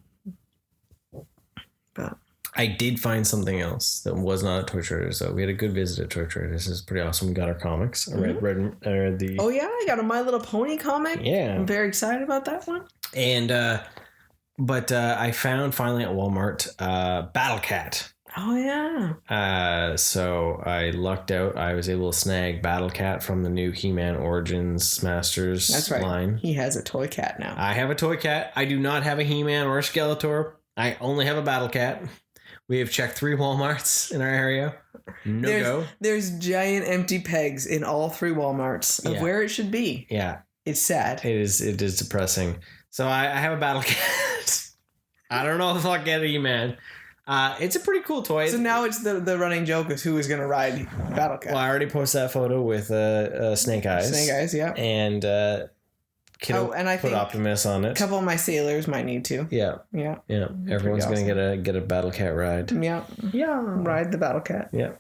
But I did find something else that was not at Toy Traders, though. We had a good visit at Toy Traders. This is pretty awesome. We got our comics. I read the... Oh, yeah, I got a My Little Pony comic. Yeah. I'm very excited about that one. And But I found finally at Walmart Battle Cat. Oh, yeah. So I lucked out. I was able to snag Battle Cat from the new He-Man Origins Masters That's right. line. He has a toy cat now. I have a toy cat. I do not have a He-Man or a Skeletor. I only have a Battle Cat. We have checked 3 Walmarts in our area. There's giant empty pegs in all 3 Walmarts of where it should be. Yeah. It's sad. It is depressing. So I have a Battle Cat. I don't know if I'll get a He-Man. It's a pretty cool toy. So now it's the running joke is who is going to ride Battle Cat. Well, I already posted that photo with Snake Eyes. Snake Eyes, yeah. And Kiddo and I put think Optimus on it. A couple of my sailors might need to. Yeah. Yeah. Yeah. Everyone's awesome. going to get a Battle Cat ride. Yeah. Yeah. Ride the Battle Cat. Yeah.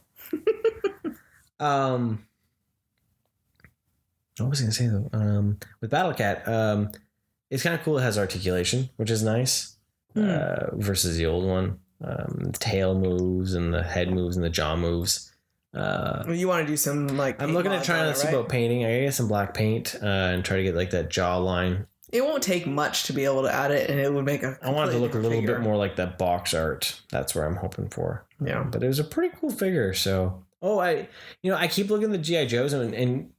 What was I going to say though? With Battle Cat, it's kind of cool. It has articulation, which is nice. Versus the old one. The tail moves and the head moves and the jaw moves. You want to do some like... I'm looking at trying to see about painting. I get some black paint and try to get like that jaw line. It won't take much to be able to add it, and it would make a... I want it to look a little bit more like that box art. That's where I'm hoping for. Yeah. But it was a pretty cool figure. So, I keep looking at the G.I. Joes and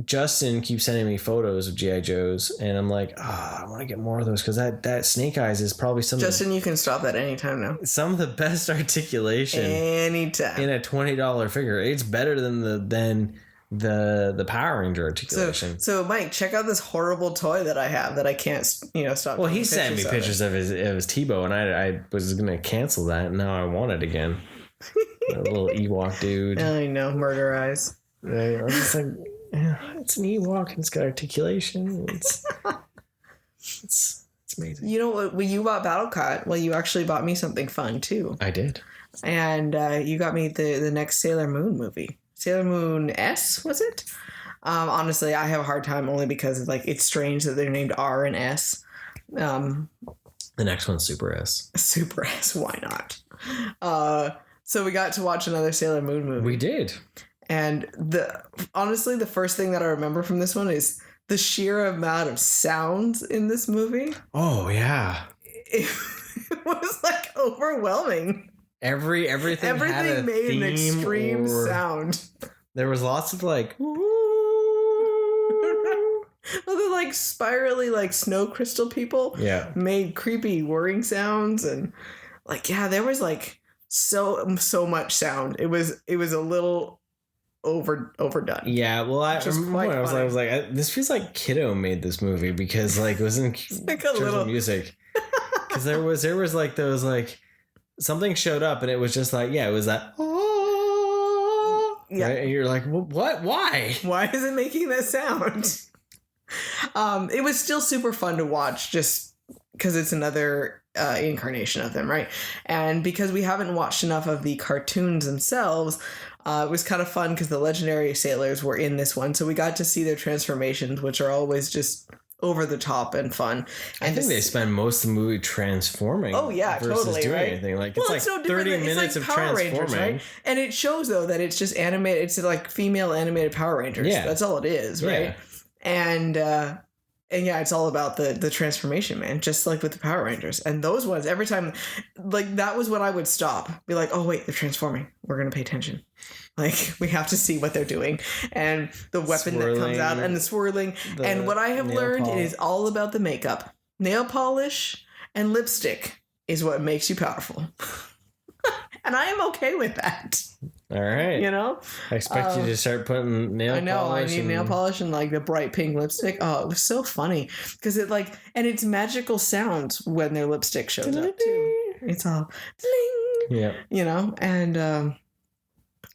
Justin keeps sending me photos of G.I. Joes, and I'm like, I want to get more of those because that Snake Eyes is probably Justin, you can stop that anytime now. Some of the best articulation anytime in a $20 figure. It's better than the Power Ranger articulation. So Mike, check out this horrible toy that I have that I can't stop. Well, he sent me pictures of his T-Bow, and I was gonna cancel that, and now I want it again. That little Ewok dude. I know, murder eyes. Right? I was just like. Yeah, it's an Ewok and it's got articulation. It's amazing. You know what? When you bought Battle Cat, you actually bought me something fun too. I did. And you got me the next Sailor Moon movie. Sailor Moon S, was it? Honestly, I have a hard time only because it's strange that they're named R and S. The next one's Super S. Super S, why not? So we got to watch another Sailor Moon movie. We did. And honestly, the first thing that I remember from this one is the sheer amount of sounds in this movie. Oh yeah, it was overwhelming. Everything had made an extreme sound. There was lots of well, the spirally snow crystal people. Yeah, made creepy whirring sounds and there was so much sound. It was a little overdone. Yeah, well, I was like, this feels like Kiddo made this movie because it was in terms of music. Because there was those something showed up and it was just it was that. Oh, yeah, right? And you're like, what? Why? Why is it making that sound? It was still super fun to watch just because it's another incarnation of them, right? And because we haven't watched enough of the cartoons themselves, it was kind of fun because the legendary sailors were in this one. So we got to see their transformations, which are always just over the top and fun. And I think they spend most of the movie transforming. Oh yeah, versus totally. doing Right? anything. Like Well, it's like no 30 different. minutes It's like of Power transforming. Rangers, right? And it shows though that it's just animated. It's like female animated Power Rangers. Yeah. That's all it is, right? And yeah, it's all about the transformation, man. Just like with the Power Rangers. And those ones, every time, like that was when I would stop, be like, oh wait, they're transforming. We're gonna pay attention. Like we have to see what they're doing, and the weapon that comes out, and the swirling. And what I have learned is all about the makeup, nail polish, and lipstick is what makes you powerful. And I am okay with that. All right. You know? I expect you to start putting nail polish. I know, I need nail polish and like the bright pink lipstick. Oh, it was so funny. Because it like, and it's magical sounds when their lipstick shows up too. It's all ding. Yeah. You know? And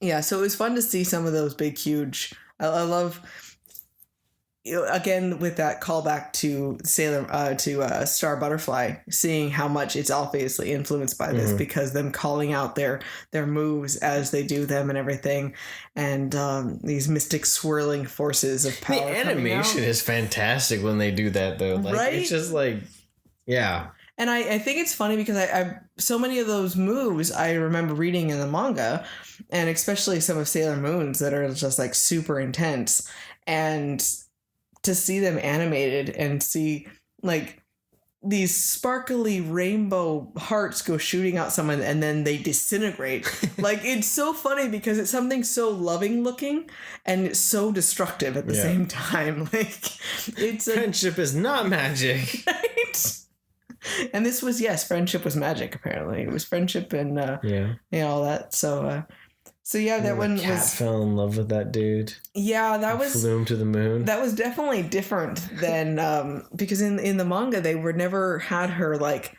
yeah, so it was fun to see some of those big, huge. I love, you know, again with that callback to Star Butterfly, seeing how much it's obviously influenced by this because them calling out their moves as they do them and everything, and these mystic swirling forces of power. The animation is fantastic when they do that though. Like, right? It's just like, yeah. And I think it's funny because I so many of those moves I remember reading in the manga, and especially some of Sailor Moon's that are just like super intense, and to see them animated and see like these sparkly rainbow hearts go shooting out someone and then they disintegrate. Like it's so funny because it's something so loving looking and it's so destructive at the same time. Like it's friendship is not magic. Right? And this was, yes, friendship was magic, apparently. It was friendship and, you know, all that. So yeah, that one cat fell in love with that dude. Yeah, that was... Flew him to the moon. That was definitely different than... because in the manga, they were never had her, like,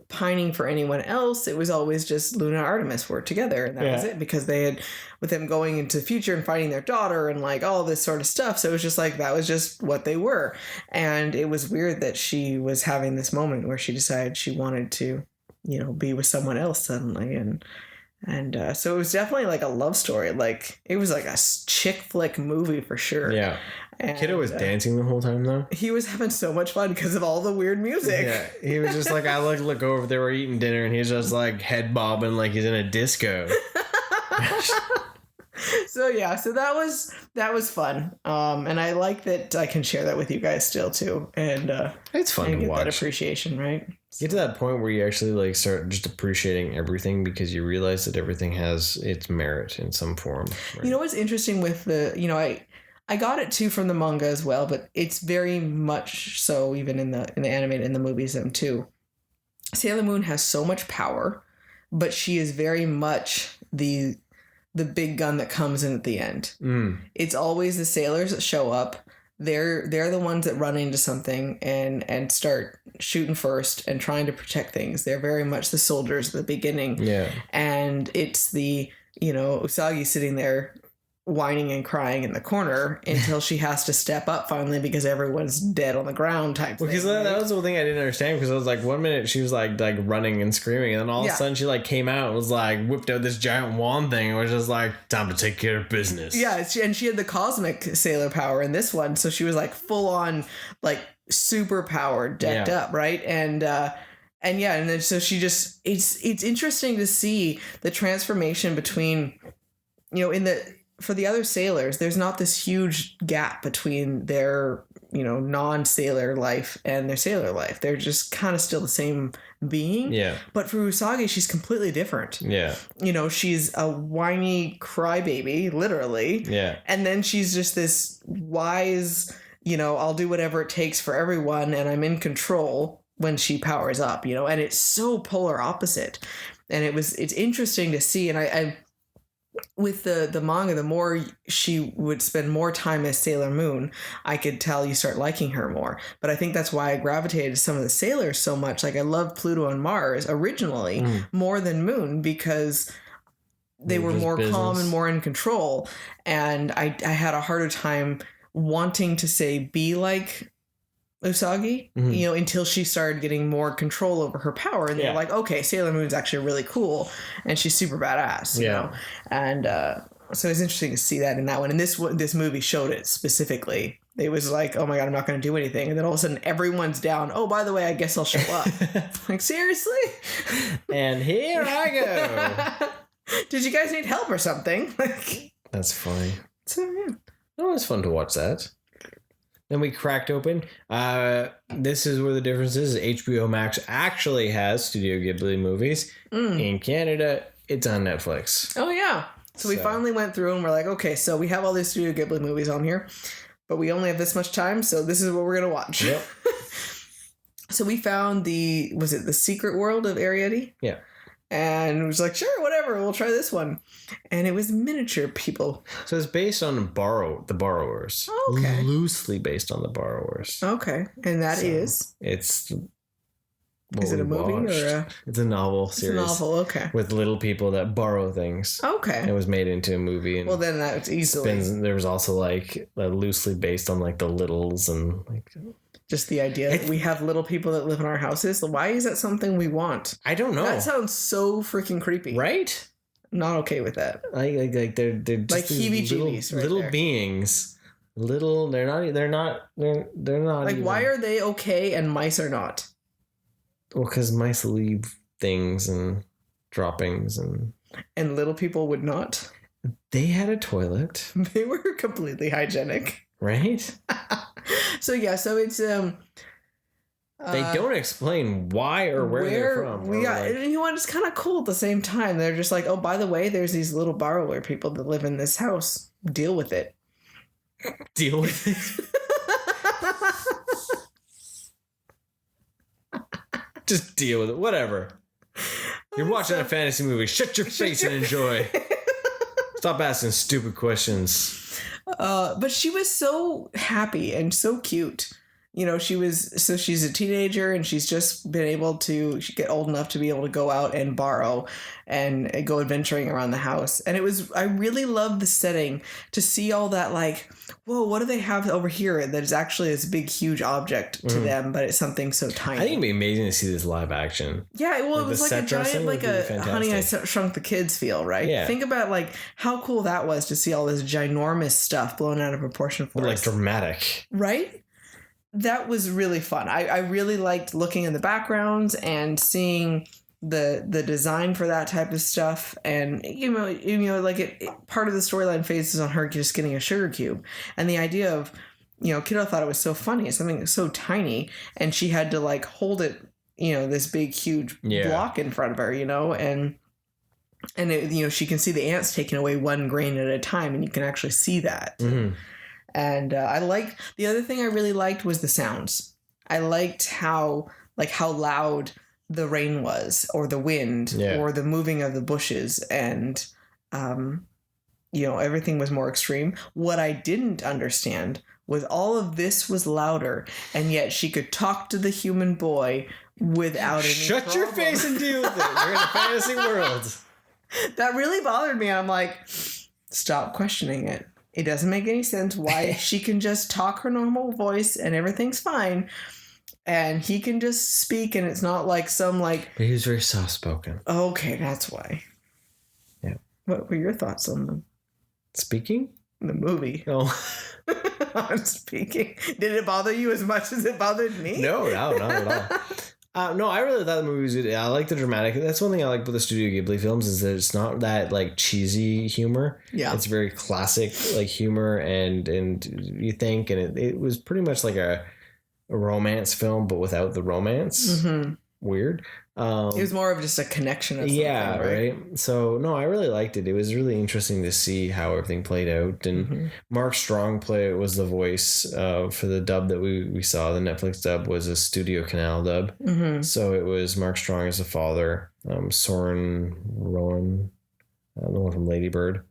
pining for anyone else. It was always just Luna and Artemis were together, and that was it. Because they had... With them going into the future and finding their daughter and, like, all this sort of stuff. So it was just, like, that was just what they were. And it was weird that she was having this moment where she decided she wanted to, you know, be with someone else suddenly, and so it was definitely like a love story. Like it was like a chick flick movie for sure. Yeah. And Kiddo was dancing the whole time though. He was having so much fun because of all the weird music. Yeah. He was just like, I look over, they were eating dinner and he's just like head bobbing like he's in a disco. So yeah, so that was fun. And I like that I can share that with you guys still too. And it's fun to get watch. That appreciation, right? Get to that point where you actually like start just appreciating everything because you realize that everything has its merit in some form. Right? You know what's interesting with the, you know, I got it too from the manga as well, but it's very much so even in the animated, in the movies them too. Sailor Moon has so much power, but she is very much the big gun that comes in at the end. It's always the sailors that show up. They're the ones that run into something and start shooting first and trying to protect things. They're very much the soldiers at the beginning. Yeah. And it's the, you know, Usagi sitting there whining and crying in the corner until she has to step up finally because everyone's dead on the ground type thing. Because that was the whole thing I didn't understand, because I was like, 1 minute she was like running and screaming, and then all of a sudden she like came out and was like whipped out this giant wand thing and was just like, time to take care of business. Yeah, and she had the cosmic sailor power in this one, so she was like full on like super powered, decked up, right? And then so she just it's interesting to see the transformation between, you know, for the other sailors, there's not this huge gap between their, you know, non-sailor life and their sailor life. They're just kind of still the same being. Yeah. But for Usagi, she's completely different. Yeah. You know, she's a whiny crybaby, literally. Yeah. And then she's just this wise, you know, I'll do whatever it takes for everyone and I'm in control when she powers up, you know, and it's so polar opposite. And it's interesting to see. And I with the manga, the more she would spend more time as Sailor Moon, I could tell you start liking her more. But I think that's why I gravitated to some of the sailors so much. Like I loved Pluto and Mars originally more than Moon because they were more calm and more in control. And I had a harder time wanting to say be like Usagi, you know, until she started getting more control over her power, and they're like, okay, Sailor Moon's actually really cool, and she's super badass, you know, and so it's interesting to see that in that one, and this movie showed it specifically. It was like, oh my god, I'm not going to do anything, and then all of a sudden everyone's down. Oh, by the way, I guess I'll show up. Like, seriously? And here I go. Did you guys need help or something? Like, that's funny. So yeah, it was fun to watch that. Then we cracked open. This is where the difference is. HBO Max actually has Studio Ghibli movies. In Canada, it's on Netflix. Oh, yeah. So we finally went through and we're like, okay, so we have all these Studio Ghibli movies on here, but we only have this much time, so this is what we're going to watch. Yep. So we found The Secret World of Arrietty? Yeah. And it was like, sure, whatever, we'll try this one. And it was miniature people. So it's based on the Borrowers. Okay. Loosely based on the Borrowers. Okay. And that is? It's... Is it a movie or It's a novel series. It's a novel, okay. With little people that borrow things. Okay. It was made into a movie. And well, then that's easily... there was also like loosely based on like the Littles and like... Just the idea that we have little people that live in our houses. Why is that something we want? I don't know. That sounds so freaking creepy. Right? Not okay with that. Like they're just like heebie-jeebies little beings. They're not like even. Why are they okay and mice are not? Well, because mice leave things and droppings and little people would not. They had a toilet. They were completely hygienic. Right? So it's they don't explain why or where they're from. And you know what? It's kind of cool at the same time. They're just like, oh, by the way, there's these little borrower people that live in this house. Deal with it. Deal with it. Just deal with it. Whatever. You're watching a fantasy movie. Shut your face and enjoy. Stop asking stupid questions. But she was so happy and so cute. You know, she's a teenager and she's just been able to get old enough to be able to go out and borrow and go adventuring around the house. And I really loved the setting to see all that, like, whoa, what do they have over here that is actually this big, huge object to them, but it's something so tiny. I think it'd be amazing to see this live action. Yeah, well, it was like a giant, like a Honey, I Shrunk the Kids feel, right? Yeah. Think about, like, how cool that was to see all this ginormous stuff blown out of proportion for us. Like dramatic. Right? That was really fun. I really liked looking in the backgrounds and seeing the design for that type of stuff. And you know, like part of the storyline phases on her just getting a sugar cube, and the idea of, you know, kiddo thought it was so funny. It's something so tiny, and she had to like hold it, you know, this big huge block in front of her, you know, and it, you know, she can see the ants taking away one grain at a time, and you can actually see that. Mm-hmm. And the other thing I really liked was the sounds. I liked how loud the rain was, or the wind, or the moving of the bushes, and you know, everything was more extreme. What I didn't understand was all of this was louder, and yet she could talk to the human boy without any Shut your face and deal with it. You're in a fantasy world. That really bothered me. I'm like, stop questioning it. It doesn't make any sense why she can just talk her normal voice and everything's fine, and he can just speak and it's not like some like... But he was very soft-spoken. Okay, that's why. Yeah. What were your thoughts on them? Speaking? The movie. Oh. On speaking. Did it bother you as much as it bothered me? No, not at all. No, I really thought the movie was good. I like the dramatic. That's one thing I like with the Studio Ghibli films, is that it's not that like cheesy humor. Yeah, it's very classic like humor, and you think, and it was pretty much like a romance film, but without the romance. Mm-hmm. Weird. It was more of just a connection of something, right? So no, I really liked it. It was really interesting to see how everything played out. And Mark Strong was the voice for the dub that we saw. The Netflix dub was a Studio Canal dub. So it was Mark Strong as the father, Soren Rowan, the one from Lady Bird.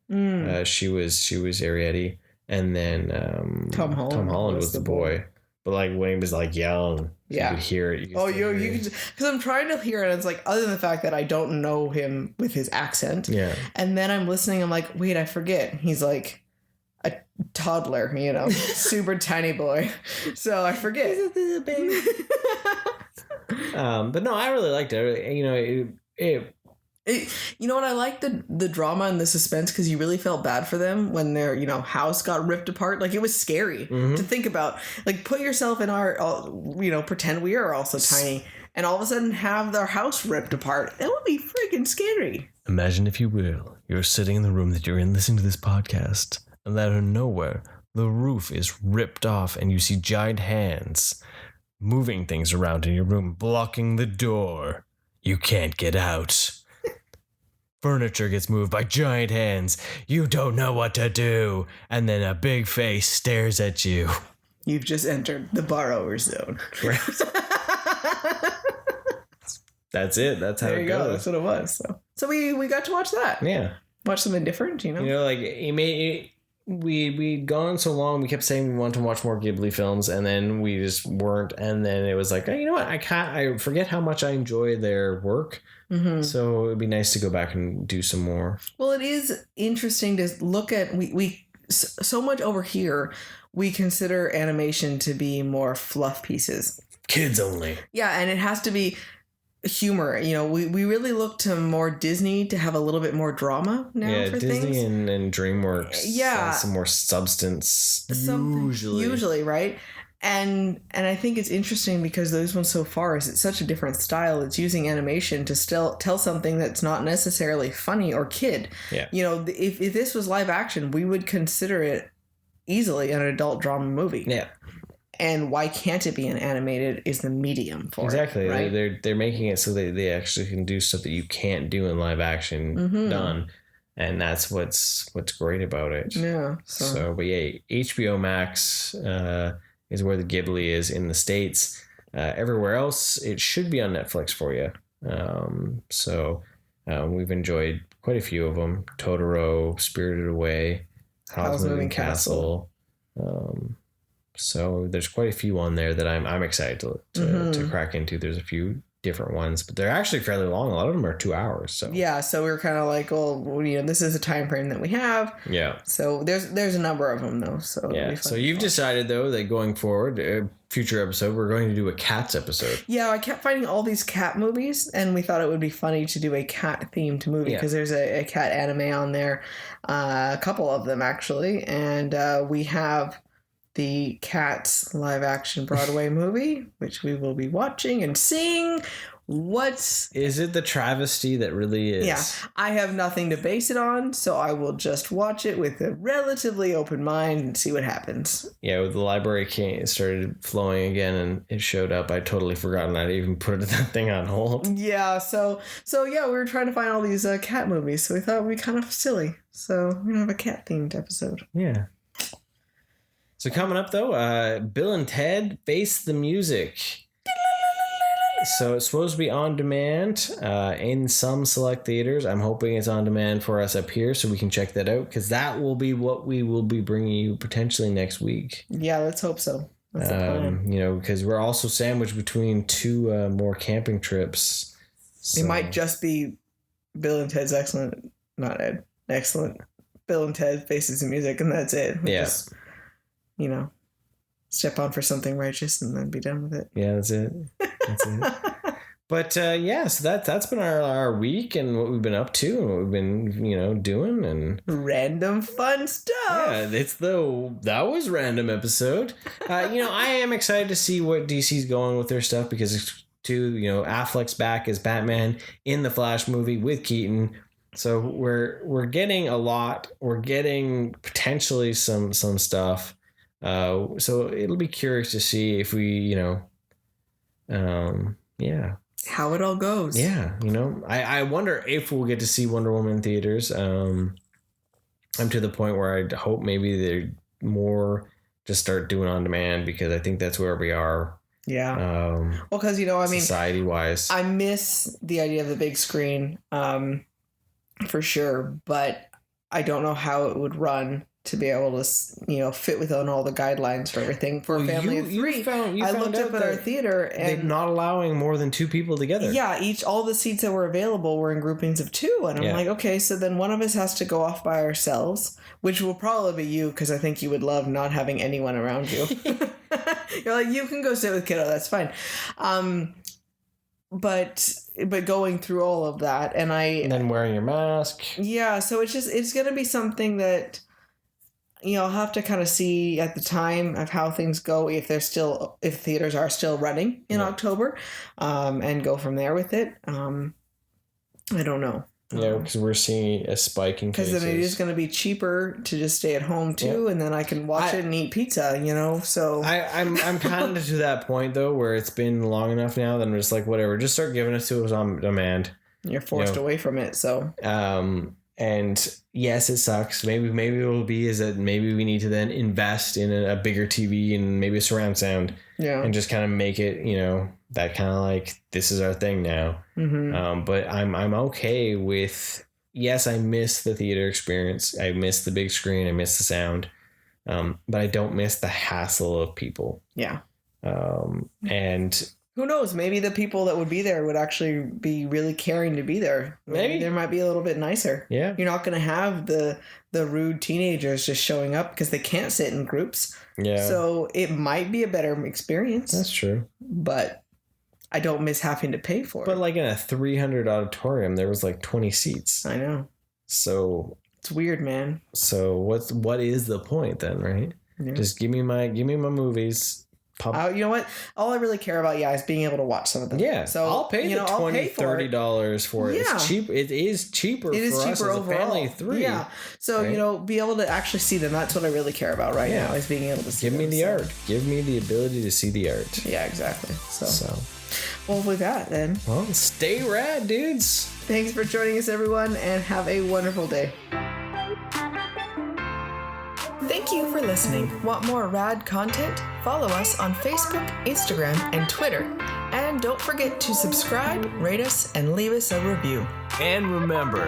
She was Arrietty, and then Tom Holland was the boy. But like when he was like young, you could hear it. You could, because I'm trying to hear it. And it's like, other than the fact that I don't know him with his accent. Yeah. And then I'm listening. I'm like, wait, I forget. He's like, a toddler, super tiny boy. So I forget. Baby. But no, I really liked it. You know what? I like the drama and the suspense because you really felt bad for them when their house got ripped apart. Like, it was scary to think about. Like, put yourself in our pretend we are also tiny, and all of a sudden have their house ripped apart. It would be freaking scary. Imagine, if you will, you're sitting in the room that you're in listening to this podcast, and out of nowhere the roof is ripped off and you see giant hands moving things around in your room, blocking the door. You can't get out. Furniture gets moved by giant hands. You don't know what to do. And then a big face stares at you. You've just entered the borrower zone. That's it. That's how there it you goes. Go. That's what it was. So we got to watch that. Yeah. Watch something different, like we'd gone so long, we kept saying we wanted to watch more Ghibli films, and then we just weren't. And then it was like, you know what? I forget how much I enjoy their work. Mm-hmm. So it'd be nice to go back and do some more. Well, it is interesting to look at. We so much over here, we consider animation to be more fluff pieces. Kids only. Yeah, and it has to be humor. We really look to more Disney to have a little bit more drama now for Disney things. and DreamWorks. Yeah, some more substance. Usually, right? And I think it's interesting because those ones so far is it's such a different style. It's using animation to still tell something that's not necessarily funny or kid. Yeah. If this was live action, we would consider it easily an adult drama movie. Yeah. And why can't it be an animated is the medium for exactly. it. Exactly. Right? They're making it so they actually can do stuff that you can't do in live action done. And that's what's great about it. Yeah. But yeah, HBO Max is where the Ghibli is in the States. Everywhere else, it should be on Netflix for you. We've enjoyed quite a few of them. Totoro, Spirited Away, Howl's Moving Castle. So there's quite a few on there that I'm excited to crack into. There's a few different ones, but they're actually fairly long. A lot of them are 2 hours. So yeah, so we're kind of like, well, this is a time frame that we have. Yeah. So there's a number of them though. So yeah. So you've decided though that going forward, future episode, we're going to do a cats episode. Yeah, I kept finding all these cat movies, and we thought it would be funny to do a cat themed movie because there's a cat anime on there, a couple of them actually, and we have the Cats live action Broadway movie, which we will be watching and seeing. Is it the travesty that really is? Yeah, I have nothing to base it on, so I will just watch it with a relatively open mind and see what happens. Yeah, with the library it started flowing again and it showed up. I'd totally forgotten I'd even put that thing on hold. Yeah, so yeah, we were trying to find all these cat movies, so we thought it would be kind of silly. So we're going to have a cat themed episode. Yeah. So coming up, though, Bill and Ted Face the Music. So it's supposed to be on demand in some select theaters. I'm hoping it's on demand for us up here so we can check that out because that will be what we will be bringing you potentially next week. Yeah, let's hope so. That's the plan. Because we're also sandwiched between two more camping trips. So. It might just be Bill and Ted's Excellent Bill and Ted Faces the Music, and that's it. We'll just, step on for something righteous and then be done with it. Yeah, that's it. But so that's been our week and what we've been up to and what we've been doing and random fun stuff. Yeah, that was random episode. I am excited to see what DC's going with their stuff because Affleck's back as Batman in the Flash movie with Keaton. So we're getting a lot. We're getting potentially some stuff. So it'll be curious to see if we, how it all goes. Yeah. I wonder if we'll get to see Wonder Woman in theaters. I'm to the point where I hope maybe they're more just start doing on demand because I think that's where we are. Yeah. Well, because, society wise, I miss the idea of the big screen, for sure, but I don't know how it would run to be able to, fit within all the guidelines for everything for a family of 3. I looked up at our theater and they're not allowing more than 2 people together. Yeah, all the seats that were available were in groupings of 2, and I'm like, okay, so then one of us has to go off by ourselves, which will probably be you, because I think you would love not having anyone around you. You're like, you can go sit with kiddo, that's fine. But going through all of that, and then wearing your mask. Yeah, so it's going to be something that, I'll have to kind of see at the time of how things go, if theaters are still running in October, and go from there with it. I don't know. Yeah, because we're seeing a spike in cases. Because then it is going to be cheaper to just stay at home too, and then I can watch it and eat pizza, So I'm kind of to that point though, where it's been long enough now that I'm just like, whatever, just start giving it to us on demand. You're forced away from it, so. And yes, it sucks. Maybe it will be is that maybe we need to then invest in a bigger TV and maybe a surround sound, and just kind of make it, that kind of like, this is our thing now. Mm-hmm. But I'm okay with, yes, I miss the theater experience. I miss the big screen. I miss the sound. But I don't miss the hassle of people. Yeah. And who knows? Maybe the people that would be there would actually be really caring to be there. Maybe there might be a little bit nicer. Yeah. You're not going to have the rude teenagers just showing up because they can't sit in groups. Yeah. So it might be a better experience. That's true. But I don't miss having to pay for it. But like in a 300 auditorium, there was like 20 seats. I know. So it's weird, man. So what is the point then, right? Yeah. Just give me my movies. You know what? All I really care about, is being able to watch some of them. Yeah. So I'll pay the $20-$30 for it. Yeah. It's cheap. It is cheaper for us as a family of 3. Yeah. So, right? Be able to actually see them. That's what I really care about now, is being able to see them. Give me the art. Give me the ability to see the art. Yeah, exactly. So. Well, with that then. Well, stay rad, dudes. Thanks for joining us, everyone, and have a wonderful day. Thank you for listening. Want more rad content? Follow us on Facebook, Instagram, and Twitter. And don't forget to subscribe, rate us, and leave us a review. And remember,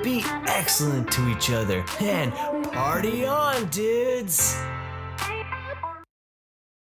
be excellent to each other and party on, dudes!